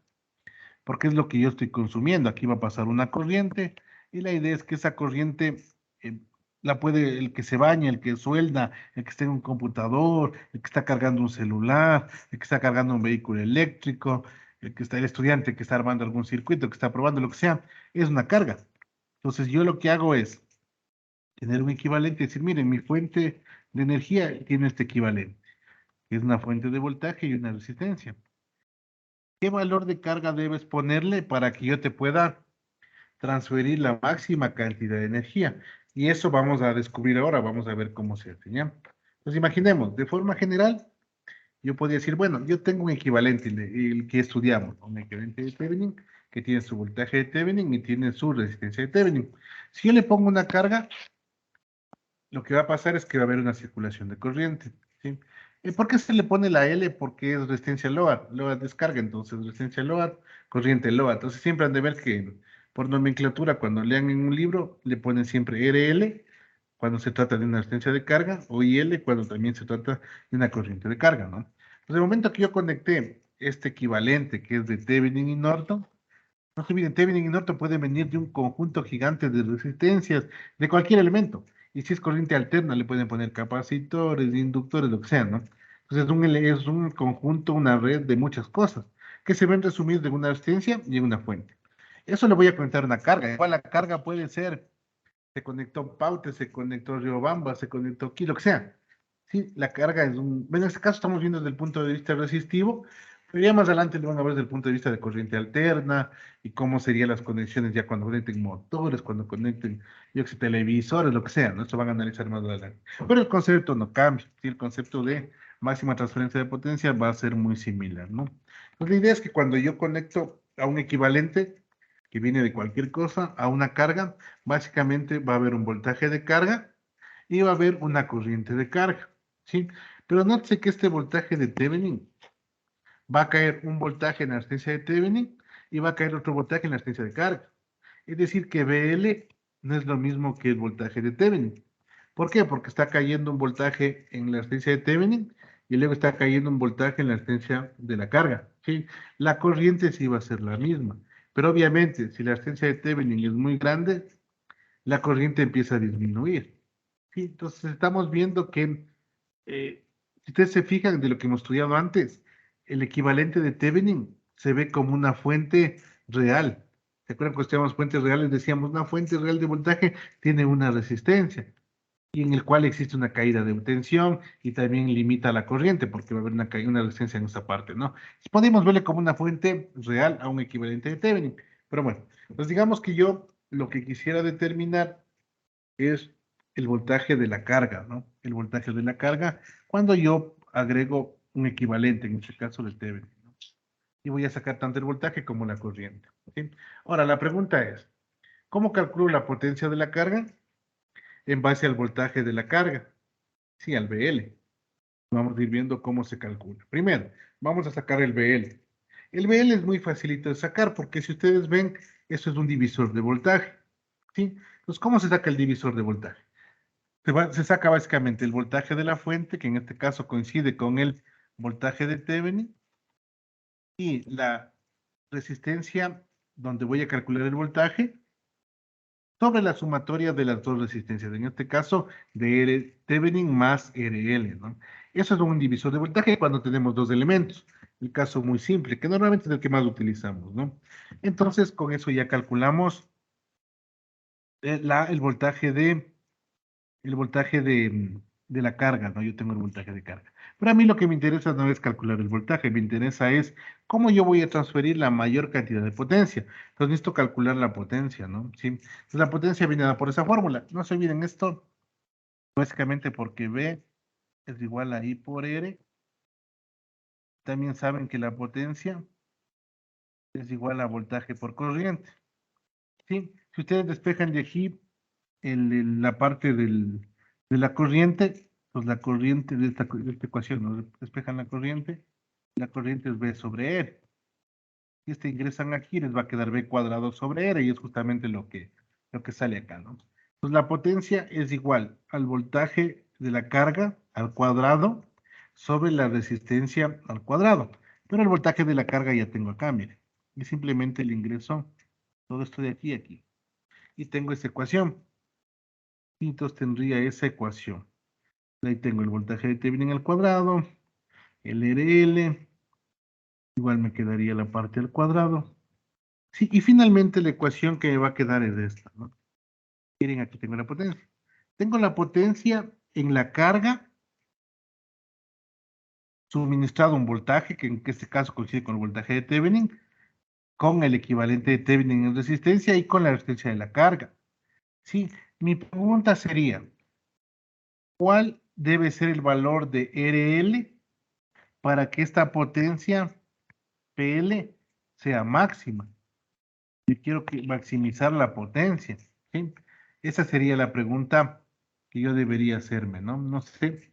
porque es lo que yo estoy consumiendo. Aquí va a pasar una corriente y la idea es que esa corriente eh, la puede el que se baña, el que suelda, el que está en un computador, el que está cargando un celular, el que está cargando un vehículo eléctrico, el estudiante que está armando algún circuito, que está probando lo que sea, es una carga. Entonces yo lo que hago es tener un equivalente, es decir, miren, mi fuente de energía tiene este equivalente, que es una fuente de voltaje y una resistencia. ¿Qué valor de carga debes ponerle para que yo te pueda transferir la máxima cantidad de energía? Y eso vamos a descubrir ahora, vamos a ver cómo se hace, ¿ya? Entonces imaginemos, de forma general, yo podría decir, bueno, yo tengo un equivalente, el que estudiamos, un equivalente de Thevenin, que tiene su voltaje de Thevenin y tiene su resistencia de Thevenin. Si yo le pongo una carga, lo que va a pasar es que va a haber una circulación de corriente, ¿sí? ¿Por qué se le pone la L? Porque es resistencia load, load descarga, entonces resistencia load, corriente load. Entonces siempre han de ver que por nomenclatura, cuando lean en un libro, le ponen siempre RL cuando se trata de una resistencia de carga, o IL cuando también se trata de una corriente de carga, ¿no? Entonces, el momento que yo conecté este equivalente, que es de Thevenin y Norton, no se olviden, Thevenin y Norton pueden venir de un conjunto gigante de resistencias, de cualquier elemento. Y si es corriente alterna, le pueden poner capacitores, inductores, lo que sea, ¿no? Entonces es un conjunto, una red de muchas cosas, que se ven resumidas en una resistencia y en una fuente. Eso le voy a conectar una carga. Igual la carga puede ser, se conectó Paute, se conectó Riobamba, se conectó aquí, lo que sea. Sí, la carga es un... Bueno, en este caso estamos viendo desde el punto de vista resistivo, pero ya más adelante lo van a ver desde el punto de vista de corriente alterna y cómo serían las conexiones ya cuando conecten motores, cuando conecten, yo que sé, televisores, lo que sea, ¿no? Esto van a analizar más adelante. Pero el concepto no cambia, ¿sí? El concepto de máxima transferencia de potencia va a ser muy similar, ¿no? Pues la idea es que cuando yo conecto a un equivalente que viene de cualquier cosa a una carga, básicamente va a haber un voltaje de carga y va a haber una corriente de carga, ¿sí? Pero nótese que este voltaje de Thevenin va a caer un voltaje en la resistencia de Thevenin y va a caer otro voltaje en la resistencia de carga. Es decir, que BL no es lo mismo que el voltaje de Thevenin. ¿Por qué? Porque está cayendo un voltaje en la resistencia de Thevenin y luego está cayendo un voltaje en la resistencia de la carga, ¿sí? La corriente sí va a ser la misma, pero obviamente si la resistencia de Thevenin es muy grande, la corriente empieza a disminuir, ¿sí? Entonces estamos viendo que si ustedes se fijan de lo que hemos estudiado antes, el equivalente de Thevenin se ve como una fuente real. ¿Se acuerdan cuando estudiamos fuentes reales? Decíamos, una fuente real de voltaje tiene una resistencia y en el cual existe una caída de tensión y también limita la corriente porque va a haber una resistencia en esa parte, ¿no? Podemos verle como una fuente real a un equivalente de Thevenin. Pero bueno, pues digamos que yo lo que quisiera determinar es el voltaje de la carga, ¿no? El voltaje de la carga cuando yo agrego un equivalente, en este caso de Thevenin, ¿no? Y voy a sacar tanto el voltaje como la corriente, ¿sí? Ahora, la pregunta es, ¿cómo calculo la potencia de la carga? En base al voltaje de la carga, sí, al BL. Vamos a ir viendo cómo se calcula. Primero, vamos a sacar el BL. El BL es muy facilito de sacar porque si ustedes ven, eso es un divisor de voltaje, ¿sí? Entonces, ¿cómo se saca el divisor de voltaje? Se saca básicamente el voltaje de la fuente, que en este caso coincide con el voltaje de Thevenin, y la resistencia donde voy a calcular el voltaje sobre la sumatoria de las dos resistencias, en este caso de Thevenin más RL, ¿no? Eso es un divisor de voltaje cuando tenemos dos elementos. El caso muy simple, que normalmente es el que más utilizamos, ¿no? Entonces, con eso ya calculamos el voltaje de la carga, ¿no? Yo tengo el voltaje de carga. Pero a mí lo que me interesa no es calcular el voltaje, me interesa es cómo yo voy a transferir la mayor cantidad de potencia. Entonces necesito calcular la potencia, ¿no? ¿Sí? Entonces la potencia viene dada por esa fórmula. No se olviden esto, básicamente porque B es igual a I por R. También saben que la potencia es igual a voltaje por corriente, ¿sí? Si ustedes despejan de aquí la parte de la corriente, pues la corriente de esta ecuación, ¿no? Despejan la corriente es B sobre R. Si ingresan aquí, les va a quedar B cuadrado sobre R y es justamente lo que sale acá, ¿no? Pues la potencia es igual al voltaje de la carga al cuadrado sobre la resistencia al cuadrado. Pero el voltaje de la carga ya tengo acá, mire. Y simplemente le ingreso todo esto de aquí a aquí. Y tengo esa ecuación. Y entonces tendría esa ecuación. Ahí tengo el voltaje de Thevenin al cuadrado, el RL, igual me quedaría la parte al cuadrado. Sí, y finalmente la ecuación que me va a quedar es esta, ¿no? Miren, aquí tengo la potencia. Tengo la potencia en la carga suministrado un voltaje, que en este caso coincide con el voltaje de Thevenin, con el equivalente de Thevenin en resistencia y con la resistencia de la carga. Sí, mi pregunta sería, ¿cuál debe ser el valor de RL para que esta potencia PL sea máxima? Yo quiero maximizar la potencia, ¿sí? Esa sería la pregunta que yo debería hacerme, ¿no? No sé,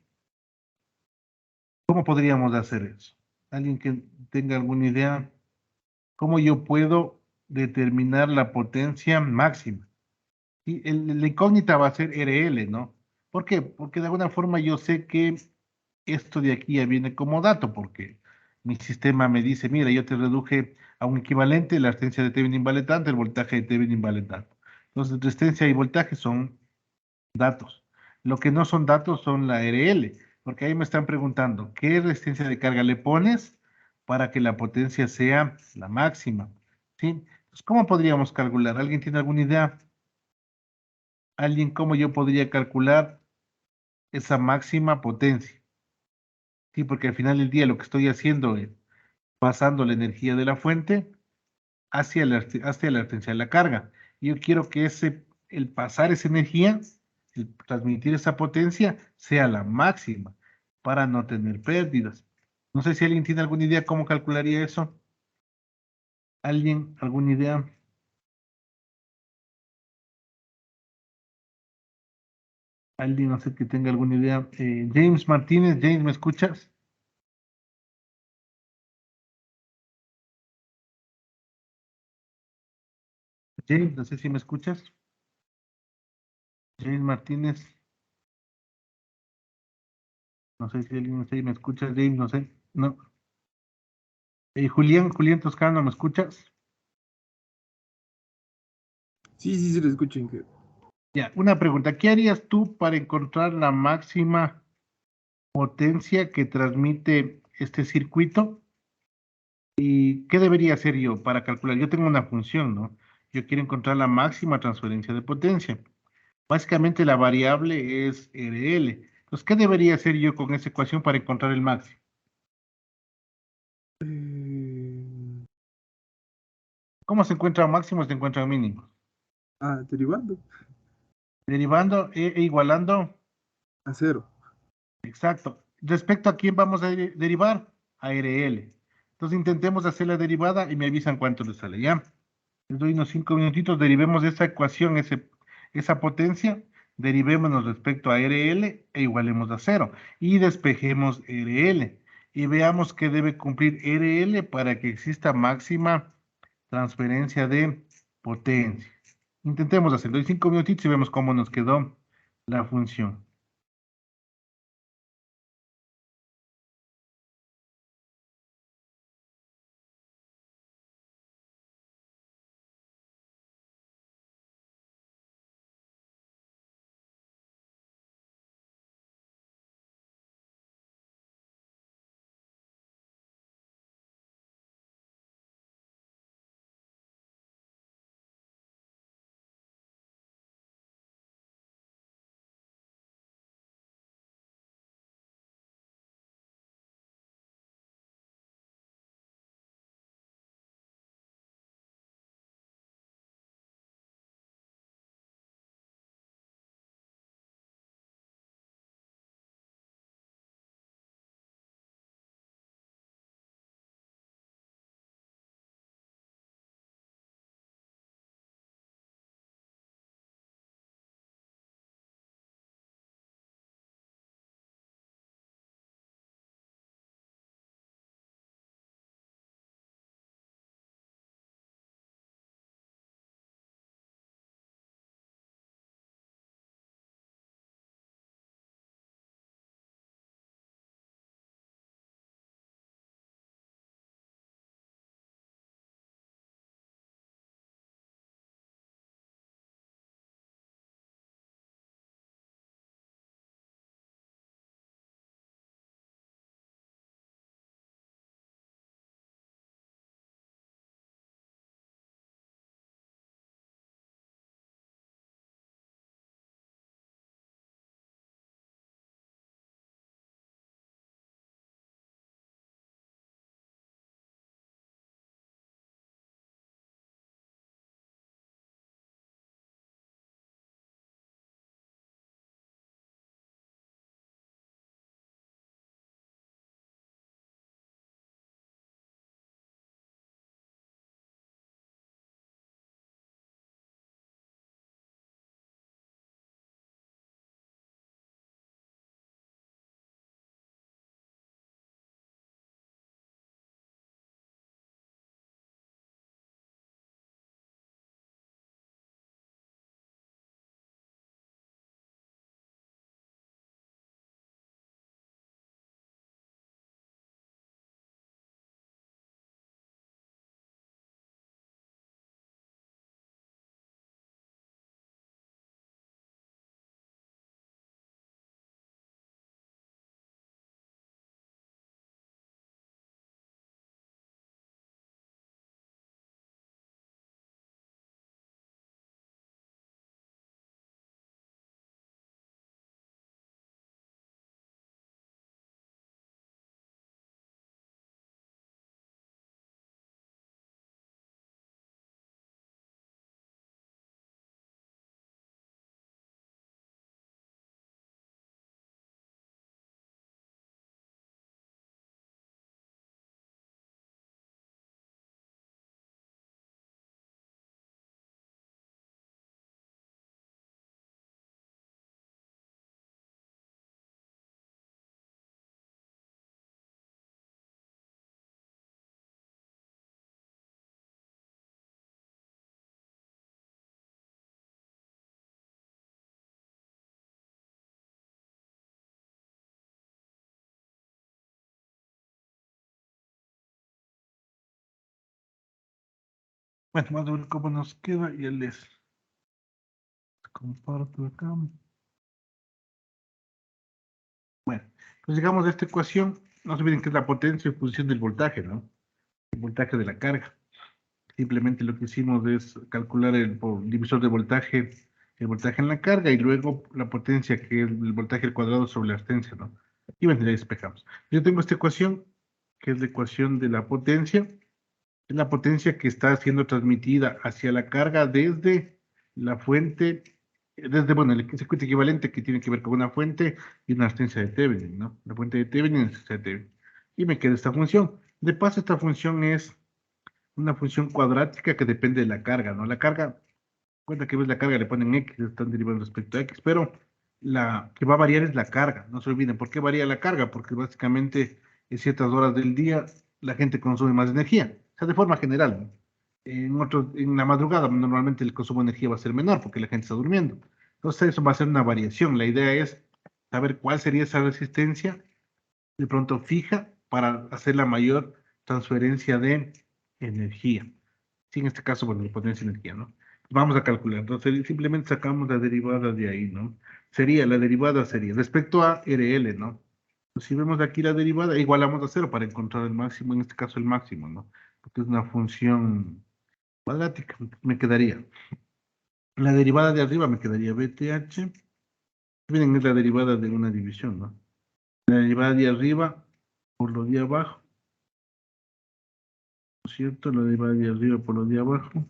¿cómo podríamos hacer eso? ¿Alguien que tenga alguna idea? ¿Cómo yo puedo determinar la potencia máxima? Y la incógnita va a ser RL, ¿no? ¿Por qué? Porque de alguna forma yo sé que esto de aquí ya viene como dato, porque mi sistema me dice, mira, yo te reduje a un equivalente la resistencia de Thevenin vale tanto, el voltaje de Thevenin vale tanto. Entonces, resistencia y voltaje son datos. Lo que no son datos son la RL, porque ahí me están preguntando, ¿qué resistencia de carga le pones para que la potencia sea la máxima? ¿Sí? Entonces, ¿cómo podríamos calcular? ¿Alguien tiene alguna idea? ¿Alguien cómo yo podría calcular esa máxima potencia? Sí, porque al final del día lo que estoy haciendo es pasando la energía de la fuente hacia la resistencia de la carga. Y yo quiero que el pasar esa energía, el transmitir esa potencia, sea la máxima para no tener pérdidas. No sé si alguien tiene alguna idea cómo calcularía eso. ¿Alguien? ¿Alguna idea? ¿Alguien? No sé que tenga alguna idea. James Martínez, James, ¿me escuchas? James, no sé si me escuchas. James Martínez, no sé si alguien no sé, me escuchas, James, no sé. No. Julián Toscano, ¿me escuchas?
Sí, sí, se lo escucho, Inge.
Ya, una pregunta. ¿Qué harías tú para encontrar la máxima potencia que transmite este circuito? ¿Y qué debería hacer yo para calcular? Yo tengo una función, ¿no? Yo quiero encontrar la máxima transferencia de potencia. Básicamente la variable es RL. Entonces, ¿qué debería hacer yo con esa ecuación para encontrar el máximo?
Eh,
¿Cómo se encuentra máximo? Se encuentra mínimo.
derivando
Derivando e igualando.
a cero.
Exacto. ¿Respecto a quién vamos a derivar? A RL. Entonces intentemos hacer la derivada y me avisan cuánto les sale. ¿Ya? Les doy unos 5 minutitos, derivemos esa ecuación, esa potencia, derivémonos respecto a RL e igualemos a cero. Y despejemos RL. Y veamos qué debe cumplir RL para que exista máxima transferencia de potencia. Intentemos hacerlo. Doy 5 minutitos y vemos cómo nos quedó la función. Bueno, vamos a ver cómo nos queda y él les comparto acá. Bueno, pues llegamos a esta ecuación. No se olviden que es la potencia en función del voltaje, ¿no? El voltaje de la carga. Simplemente lo que hicimos es calcular por divisor de voltaje, el voltaje en la carga y luego la potencia, que es el voltaje al cuadrado sobre la asistencia, ¿no? Y bueno, ya despejamos. Yo tengo esta ecuación, que es la ecuación de la potencia. Es la potencia que está siendo transmitida hacia la carga desde la fuente, bueno, el circuito equivalente que tiene que ver con una fuente y una asistencia de Thevenin, ¿no? La fuente de Thevenin y la asistencia de Thevenin. Y me queda esta función. De paso, esta función es una función cuadrática que depende de la carga, ¿no? La carga, cuenta que ves la carga, le ponen X, están derivando respecto a X, pero la que va a variar es la carga, no se olviden. ¿Por qué varía la carga? Porque básicamente en ciertas horas del día la gente consume más energía, o sea, de forma general, ¿no? En la madrugada normalmente el consumo de energía va a ser menor porque la gente está durmiendo. Entonces eso va a ser una variación. La idea es saber cuál sería esa resistencia de pronto fija para hacer la mayor transferencia de energía. Sí, en este caso, bueno, de potencia energía, ¿no? Vamos a calcular. Entonces, simplemente sacamos la derivada de ahí, ¿no? La derivada sería, respecto a RL, ¿no? Pues si vemos aquí la derivada, igualamos a cero para encontrar el máximo, en este caso el máximo, ¿no? Porque es una función cuadrática, me quedaría. La derivada de arriba me quedaría BTH. Miren, es la derivada de una división, ¿no? La derivada de arriba por lo de abajo, ¿no es cierto? La derivada de arriba por lo de abajo,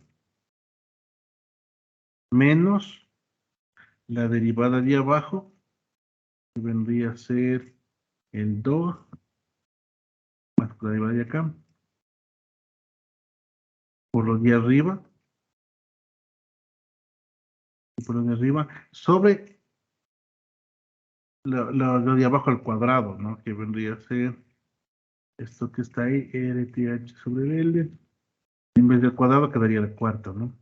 menos la derivada de abajo, que vendría a ser el 2, más la derivada de acá, por lo de arriba, y por lo de arriba, sobre lo de abajo al cuadrado, ¿no? Que vendría a ser esto que está ahí, RTH sobre L, en vez del cuadrado quedaría el cuarto, ¿no?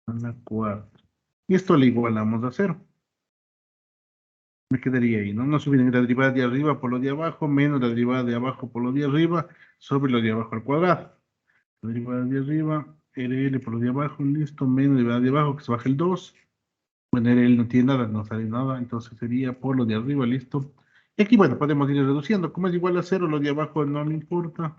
A la cuarta. Y esto le igualamos a cero. Me quedaría ahí, ¿no? No se olviden la derivada de arriba por lo de abajo, menos la derivada de abajo por lo de arriba, sobre lo de abajo al cuadrado. La derivada de arriba, RL por lo de abajo, listo, menos la derivada de abajo, que se baja el 2. Bueno, RL no tiene nada, no sale nada, entonces sería por lo de arriba, listo. Y aquí, bueno, podemos ir reduciendo. Como es igual a cero, lo de abajo no me importa.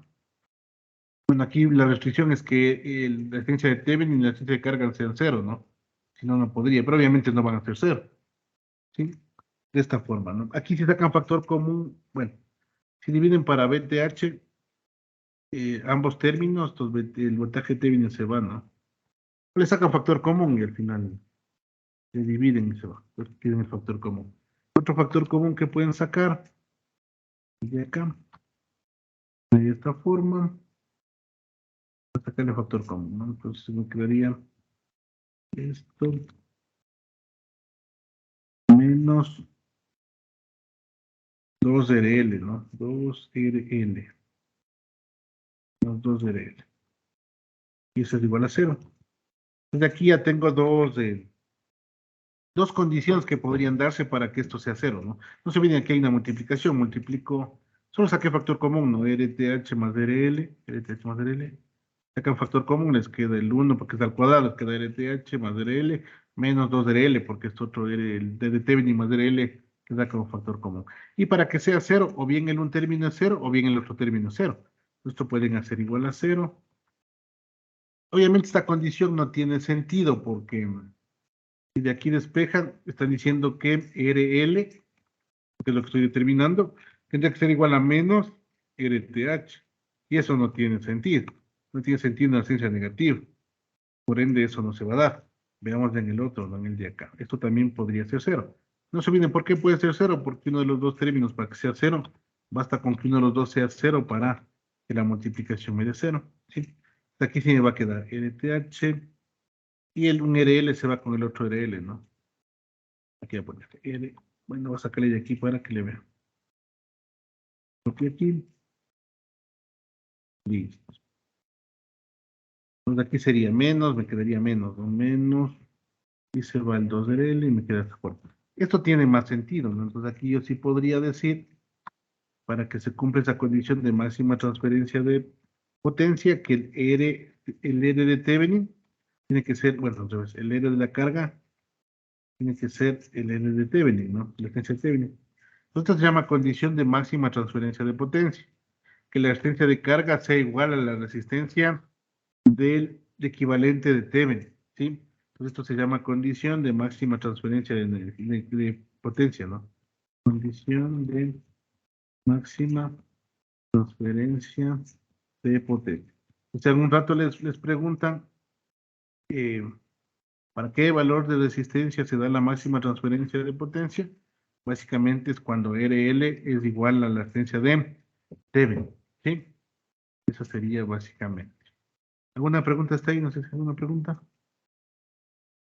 Bueno, aquí la restricción es que la resistencia de Thevenin y la resistencia de carga sean cero, ¿no? Si no, no podría, pero obviamente no van a ser cero, ¿sí? De esta forma, ¿no? Aquí si sacan factor común, bueno, si dividen para VTH, ambos términos, entonces el voltaje Thevenin se va, ¿no? Le sacan factor común y al final se dividen y se va, pues tienen el factor común. Otro factor común que pueden sacar, de acá, de esta forma, para sacar el factor común, ¿no? Entonces me quedaría esto menos 2RL, ¿no? 2RL, menos 2RL. Y eso es igual a cero. Entonces aquí ya tengo dos condiciones que podrían darse para que esto sea cero, ¿no? No se olviden que hay una multiplicación, multiplico, solo saqué factor común, ¿no? RTH más RL, RTH más RL. Sacan factor común, les queda el 1 porque es al cuadrado, les queda RTH más RL, menos 2RL porque es otro el de Thevenin más RL, queda como factor común. Y para que sea cero, o bien el un término es cero, o bien el otro término es cero. Esto pueden hacer igual a cero. Obviamente esta condición no tiene sentido porque si de aquí despejan, están diciendo que RL, que es lo que estoy determinando, tendría que ser igual a menos RTH. Y eso no tiene sentido. No tiene sentido en la ciencia negativa. Por ende, eso no se va a dar. Veamos en el otro, no en el de acá. Esto también podría ser cero. No se olviden, ¿por qué puede ser cero? Porque uno de los dos términos para que sea cero, basta con que uno de los dos sea cero para que la multiplicación me dé cero. ¿Sí? Aquí sí me va a quedar RTH y un RL se va con el otro RL, ¿no? Aquí voy a poner R. Bueno, voy a sacarle de aquí para que le vean. Porque aquí, listo. Entonces aquí sería menos, me quedaría menos, ¿no? Menos, y se va el 2RL y me queda esta cuarta. Esto tiene más sentido, ¿no? Entonces aquí yo sí podría decir, para que se cumpla esa condición de máxima transferencia de potencia, que el R el R de Thevenin tiene que ser, bueno, otra vez, el R de la carga tiene que ser el R de Thevenin, ¿no? La resistencia de Thevenin. Esto se llama condición de máxima transferencia de potencia, que la resistencia de carga sea igual a la resistencia del equivalente de Thevenin, ¿sí? Entonces esto se llama condición de máxima transferencia de potencia, ¿no? Condición de máxima transferencia de potencia. Si algún rato les preguntan ¿para qué valor de resistencia se da la máxima transferencia de potencia? Básicamente es cuando RL es igual a la resistencia de Thevenin, ¿sí? Eso sería básicamente. ¿Alguna pregunta está ahí? No sé si hay alguna pregunta.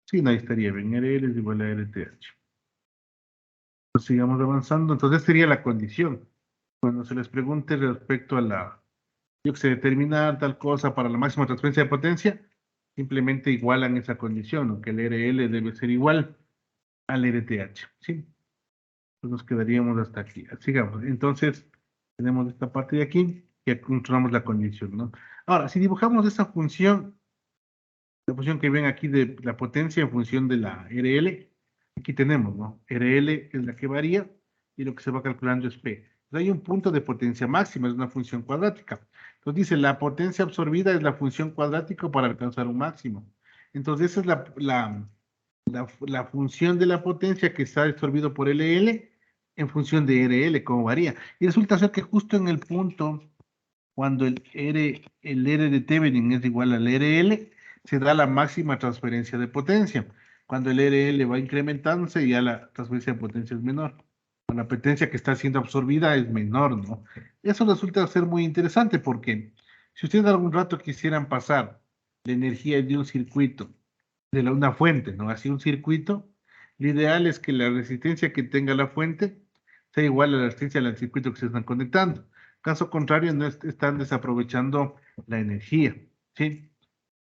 Sí, no, ahí estaría bien. RL es igual a RTH. Pues sigamos avanzando. Entonces sería la condición. Cuando se les pregunte respecto a la, yo que sé, determinar tal cosa para la máxima transferencia de potencia, simplemente igualan esa condición, ¿no? Que el RL debe ser igual al RTH, ¿sí? Pues nos quedaríamos hasta aquí. Sigamos. Entonces, tenemos esta parte de aquí, que encontramos la condición, ¿no? Ahora, si dibujamos esa función, la función que ven aquí de la potencia en función de la RL, aquí tenemos, ¿no? RL es la que varía y lo que se va calculando es P. Entonces, hay un punto de potencia máxima, es una función cuadrática. Entonces dice, la potencia absorbida es la función cuadrática para alcanzar un máximo. Entonces, esa es la función de la potencia que está absorbido por LL en función de RL, cómo varía. Y resulta ser que justo en el punto, cuando el R de Thevenin es igual al RL, se da la máxima transferencia de potencia. Cuando el RL va incrementándose, ya la transferencia de potencia es menor. La potencia que está siendo absorbida es menor, ¿no? Eso resulta ser muy interesante porque si ustedes algún rato quisieran pasar la energía de un circuito de una fuente, ¿no? Así un circuito, lo ideal es que la resistencia que tenga la fuente sea igual a la resistencia del circuito que se están conectando. Caso contrario, no están desaprovechando la energía, ¿sí?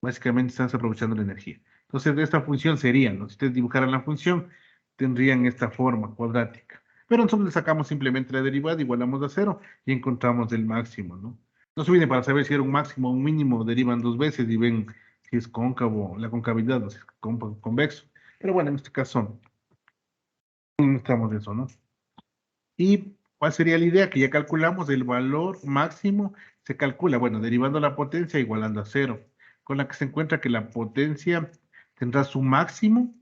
Básicamente están desaprovechando la energía. Entonces, de esta función sería, ¿no? Si ustedes dibujaran la función, tendrían esta forma cuadrática. Pero nosotros le sacamos simplemente la derivada, igualamos a cero y encontramos el máximo, ¿no? No se olviden para saber si era un máximo o un mínimo, derivan dos veces y ven si es cóncavo, la concavidad, o si es convexo. Pero bueno, en este caso, no estamos de eso, ¿no? ¿Y cuál sería la idea? Que ya calculamos el valor máximo, se calcula, bueno, derivando la potencia igualando a cero, con la que se encuentra que la potencia tendrá su máximo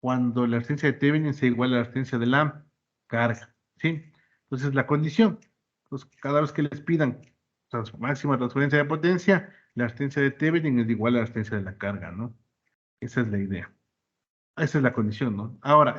cuando la resistencia de Thevenin sea igual a la resistencia de la carga, ¿sí? Entonces, la condición. Entonces, cada vez que les pidan máxima transferencia de potencia, la resistencia de Thevenin es igual a la resistencia de la carga, ¿no? Esa es la idea. Esa es la condición, ¿no? Ahora,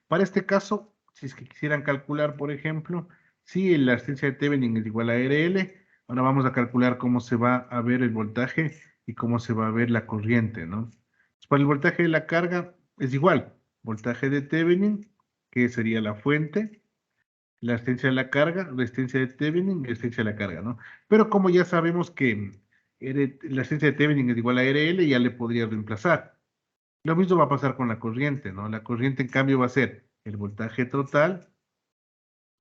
para este caso, si es que quisieran calcular, por ejemplo, si la resistencia de Thevenin es igual a RL, ahora vamos a calcular cómo se va a ver el voltaje y cómo se va a ver la corriente, ¿no? Pues para el voltaje de la carga es igual. Voltaje de Thevenin, que sería la fuente, la resistencia de la carga, resistencia de Thevenin y resistencia de la carga, ¿no? Pero como ya sabemos que la resistencia de Thevenin es igual a RL, ya le podría reemplazar. Lo mismo va a pasar con la corriente, ¿no? La corriente, en cambio, va a ser el voltaje total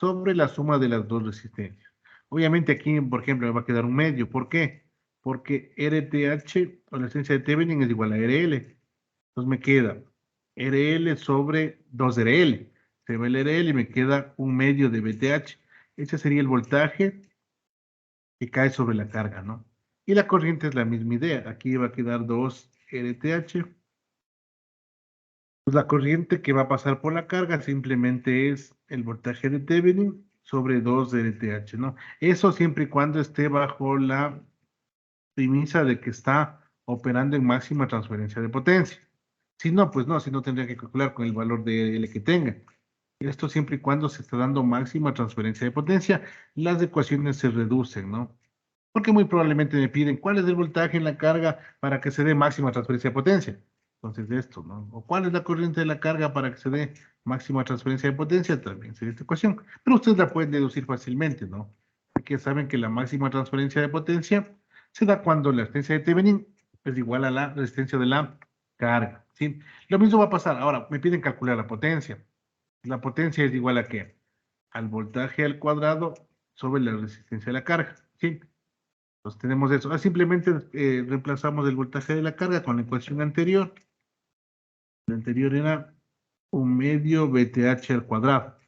sobre la suma de las dos resistencias. Obviamente aquí, por ejemplo, me va a quedar un medio. ¿Por qué? Porque RTH, o la resistencia de Thevenin, es igual a RL. Entonces me queda RL sobre 2RL. Se va el RL y me queda un medio de BTH. Ese sería el voltaje que cae sobre la carga, ¿no? Y la corriente es la misma idea. Aquí va a quedar 2RTH. Pues la corriente que va a pasar por la carga simplemente es el voltaje de Thevenin sobre 2 de RTH, ¿no? Eso siempre y cuando esté bajo la premisa de que está operando en máxima transferencia de potencia. Si no, pues no, si no tendría que calcular con el valor de L que tenga. Esto siempre y cuando se está dando máxima transferencia de potencia, las ecuaciones se reducen, ¿no? Porque muy probablemente me piden cuál es el voltaje en la carga para que se dé máxima transferencia de potencia. Entonces, esto, ¿no? O cuál es la corriente de la carga para que se dé máxima transferencia de potencia, también sería esta ecuación. Pero ustedes la pueden deducir fácilmente, ¿no? Porque saben que la máxima transferencia de potencia se da cuando la resistencia de Thevenin es igual a la resistencia de la carga, ¿sí? Lo mismo va a pasar. Ahora, me piden calcular la potencia. La potencia es igual a ¿qué? Al voltaje al cuadrado sobre la resistencia de la carga, ¿sí? Entonces tenemos eso. Simplemente reemplazamos el voltaje de la carga con la ecuación anterior. La anterior era 1/2 VTH al cuadrado.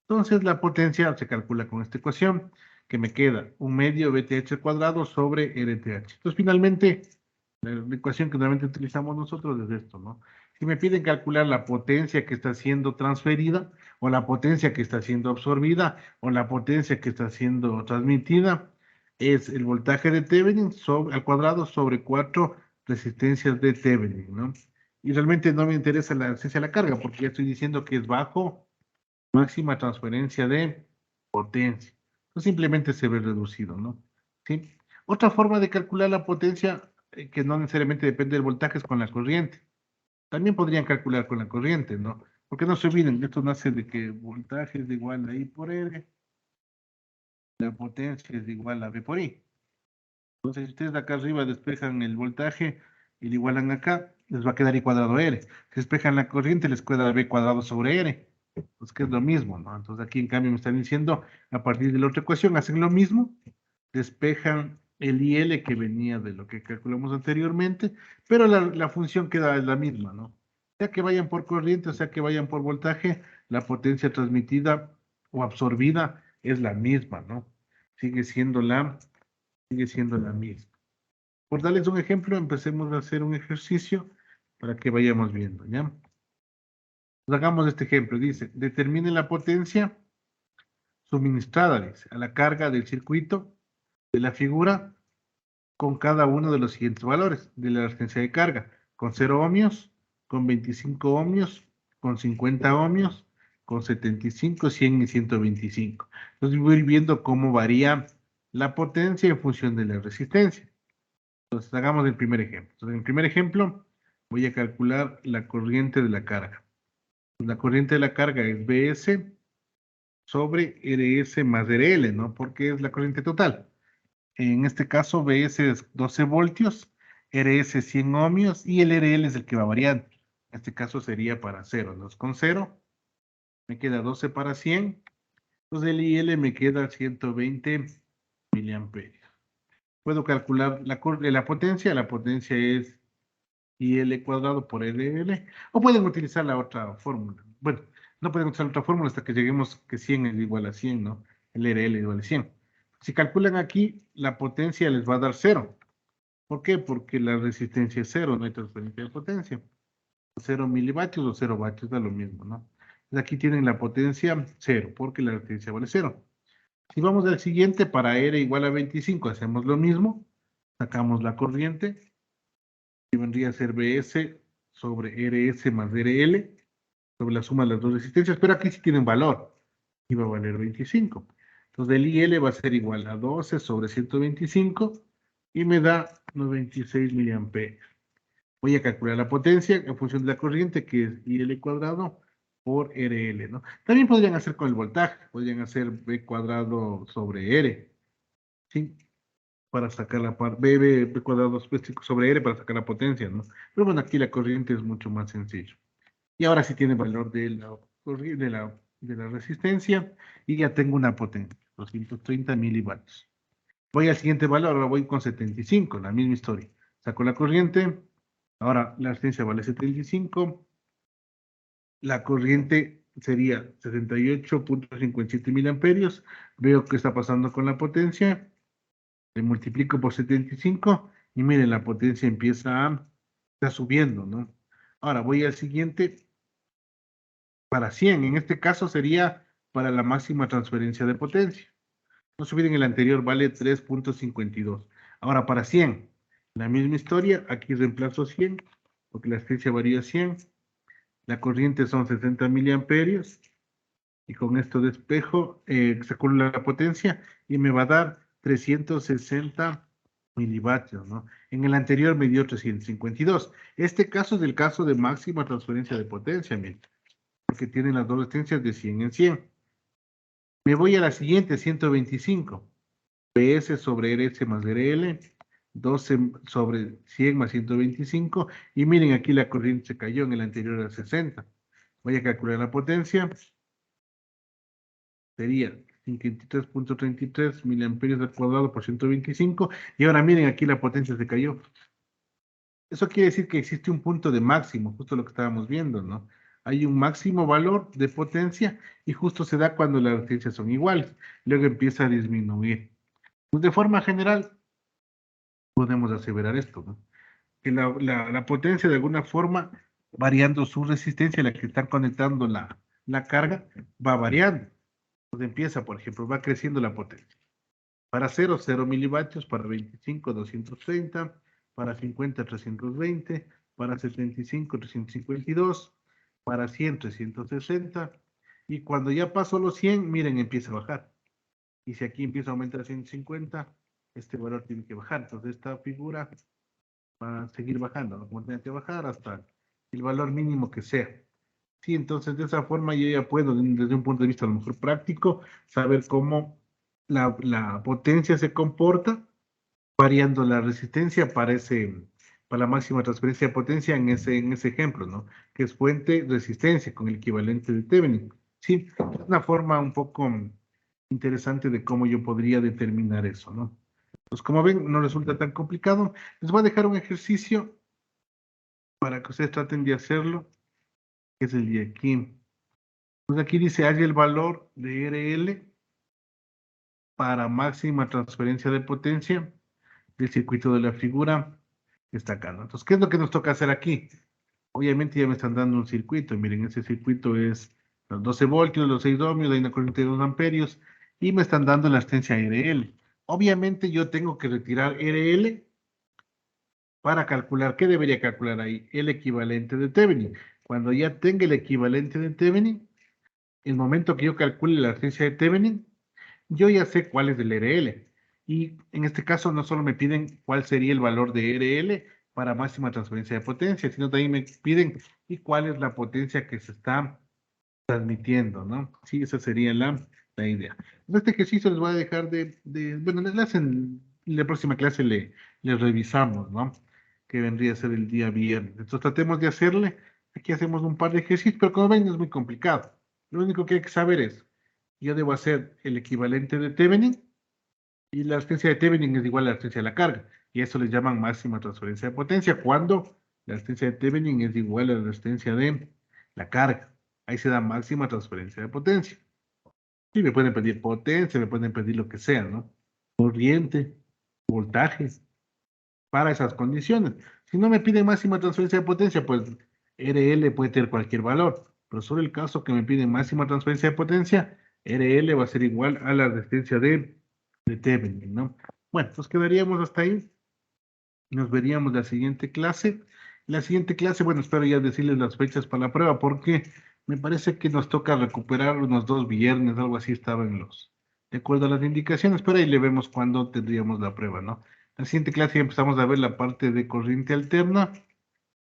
Entonces la potencia se calcula con esta ecuación, que me queda 1/2 VTH al cuadrado sobre RTH. Entonces finalmente, la ecuación que normalmente utilizamos nosotros es esto, ¿no? Si me piden calcular la potencia que está siendo transferida, o la potencia que está siendo absorbida, o la potencia que está siendo transmitida, es el voltaje de Thevenin al cuadrado sobre 4 resistencias de Thevenin, ¿no? Y realmente no me interesa la resistencia a la carga, porque ya estoy diciendo que es bajo máxima transferencia de potencia. Entonces simplemente se ve reducido, ¿no? ¿Sí? Otra forma de calcular la potencia, que no necesariamente depende del voltaje, es con la corriente. También podrían calcular con la corriente, ¿no? Porque no se olviden, esto nace de que voltaje es igual a I por R, la potencia es igual a V por I. Entonces, si ustedes acá arriba despejan el voltaje y lo igualan acá, les va a quedar I cuadrado R. Si despejan la corriente, les queda V cuadrado sobre R. Pues que es lo mismo, ¿no? Entonces aquí en cambio me están diciendo, a partir de la otra ecuación, hacen lo mismo, despejan el IL que venía de lo que calculamos anteriormente, pero la función queda la misma, ¿no? Sea que vayan por corriente, o sea que vayan por voltaje, la potencia transmitida o absorbida es la misma, ¿no? Sigue siendo la misma. Por darles un ejemplo, empecemos a hacer un ejercicio para que vayamos viendo, ¿ya? Pues hagamos este ejemplo. Dice, determine la potencia suministrada, dice, a la carga del circuito de la figura con cada uno de los siguientes valores de la resistencia de carga, con 0 ohmios, con 25 ohmios, con 50 ohmios, con 75, 100 y 125. Entonces voy a ir viendo cómo varía la potencia en función de la resistencia. Entonces hagamos el primer ejemplo. Entonces, en el primer ejemplo voy a calcular la corriente de la carga. La corriente de la carga es Bs sobre Rs más Rl, ¿no? Porque es la corriente total. En este caso, Bs es 12 voltios, Rs 100 ohmios y el Rl es el que va variando. En este caso sería para 0. Entonces, con 0 me queda 12 para 100. Entonces, el IL me queda 120 miliamperios. Puedo calcular la potencia. La potencia es IL cuadrado por RL. O pueden utilizar la otra fórmula. Bueno, no pueden utilizar otra fórmula hasta que lleguemos que 100 es igual a 100, ¿no? El RL es igual a 100. Si calculan aquí, la potencia les va a dar 0. ¿Por qué? Porque la resistencia es 0, no hay transferencia de potencia. 0 milivatios o 0 vatios da lo mismo, ¿no? Entonces aquí tienen la potencia 0, porque la resistencia vale 0. Si vamos al siguiente, para R igual a 25, hacemos lo mismo. Sacamos la corriente, y vendría a ser Bs sobre Rs más Rl, sobre la suma de las dos resistencias, pero aquí sí tienen valor. Y va a valer 25. Entonces el IL va a ser igual a 12 sobre 125 y me da 96 miliamperios. Voy a calcular la potencia en función de la corriente, que es IL cuadrado por RL, ¿no? También podrían hacer con el voltaje, podrían hacer V cuadrado sobre R, ¿sí? Para sacar la parte, B cuadrado sobre R para sacar la potencia, ¿no? Pero bueno, aquí la corriente es mucho más sencillo. Y ahora sí tiene valor de la resistencia y ya tengo una potencia, 230 milivatios. Voy al siguiente valor, ahora voy con 75, la misma historia. Saco la corriente, ahora la resistencia vale 75, la corriente sería 68.57 miliamperios. Veo qué está pasando con la potencia, le multiplico por 75 y miren, la potencia está subiendo, ¿no? Ahora voy al siguiente, para 100, en este caso sería para la máxima transferencia de potencia. No se olviden, el anterior vale 3.52. Ahora para 100, la misma historia, aquí reemplazo 100, porque la resistencia varía 100. La corriente son 60 miliamperios, y con esto despejo, saco la potencia, y me va a dar 360 milivatios, ¿no? En el anterior me dio 352. Este caso es el caso de máxima transferencia de potencia, miren, porque tienen las dos resistencias de 100 en 100. Me voy a la siguiente, 125. PS sobre RS más RL, 12 sobre 100 más 125. Y miren, aquí la corriente se cayó, en el anterior a 60. Voy a calcular la potencia. Sería 53.33 miliamperios al cuadrado por 125. Y ahora miren, aquí la potencia se cayó. Eso quiere decir que existe un punto de máximo, justo lo que estábamos viendo, ¿no? Hay un máximo valor de potencia y justo se da cuando las resistencias son iguales. Luego empieza a disminuir. Pues de forma general, podemos aseverar esto, ¿no? Que la potencia de alguna forma, variando su resistencia, la que está conectando la carga, va variando. Pues empieza, por ejemplo, va creciendo la potencia. Para 0 milivatios, para 25, 230, para 50, 320, para 75, 352, para 100, 360, y cuando ya pasó los 100, miren, empieza a bajar. Y si aquí empieza a aumentar a 150, este valor tiene que bajar. Entonces esta figura va a seguir bajando, ¿no? Como tiene que bajar hasta el valor mínimo que sea. Sí, entonces de esa forma yo ya puedo, desde un punto de vista a lo mejor práctico, saber cómo la potencia se comporta, variando la resistencia para la máxima transferencia de potencia en ese ejemplo, ¿no? Que es fuente-resistencia con el equivalente de Thevenin. Sí, es una forma un poco interesante de cómo yo podría determinar eso, ¿no? Pues como ven, no resulta tan complicado. Les voy a dejar un ejercicio para que ustedes traten de hacerlo, que es el de aquí. Pues aquí dice, halla el valor de RL para máxima transferencia de potencia del circuito de la figura que está acá, ¿no? Entonces, ¿qué es lo que nos toca hacer aquí? Obviamente ya me están dando un circuito, y miren, ese circuito es los 12 voltios, los 6 ohmios, hay una corriente de 2 amperios, y me están dando la resistencia RL. Obviamente yo tengo que retirar RL para calcular, ¿qué debería calcular ahí? El equivalente de Thevenin. Cuando ya tenga el equivalente de Thevenin, el momento que yo calcule la resistencia de Thevenin, yo ya sé cuál es el RL. Y en este caso no solo me piden cuál sería el valor de RL para máxima transferencia de potencia, sino también me piden y cuál es la potencia que se está transmitiendo, ¿no? Sí, esa sería la idea. En este ejercicio les voy a dejar bueno, en la próxima clase le revisamos, ¿no? Que vendría a ser el día viernes. Entonces tratemos de hacerle, aquí hacemos un par de ejercicios, pero como ven no es muy complicado. Lo único que hay que saber es, yo debo hacer el equivalente de Thevenin, y la resistencia de Thevenin es igual a la resistencia de la carga, y eso les llaman máxima transferencia de potencia, cuando la resistencia de Thevenin es igual a la resistencia de la carga. Ahí se da máxima transferencia de potencia. Y me pueden pedir potencia, me pueden pedir lo que sea, ¿no? Corriente, voltaje, para esas condiciones. Si no me piden máxima transferencia de potencia, pues RL puede tener cualquier valor, pero solo el caso que me piden máxima transferencia de potencia, RL va a ser igual a la resistencia de Thevenin, ¿no? Bueno, pues quedaríamos hasta ahí. Nos veríamos la siguiente clase. La siguiente clase, bueno, espero ya decirles las fechas para la prueba, porque me parece que nos toca recuperar unos 2 viernes, algo así estaba de acuerdo a las indicaciones, pero ahí le vemos cuándo tendríamos la prueba, ¿no? La siguiente clase ya empezamos a ver la parte de corriente alterna.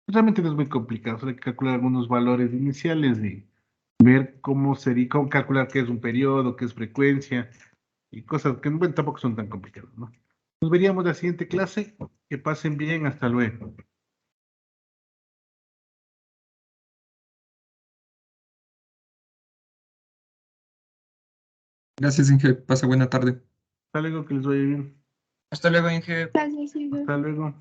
Realmente no es muy complicado, solo hay que calcular algunos valores iniciales y ver cómo sería, cómo calcular qué es un periodo, qué es frecuencia y cosas que, bueno, tampoco son tan complicadas, ¿no? Nos veríamos la siguiente clase. Que pasen bien, hasta luego.
Gracias, Inge. Pasa buena tarde.
Hasta luego, que les vaya bien.
Hasta luego, Inge.
Gracias, Igor.
Hasta luego.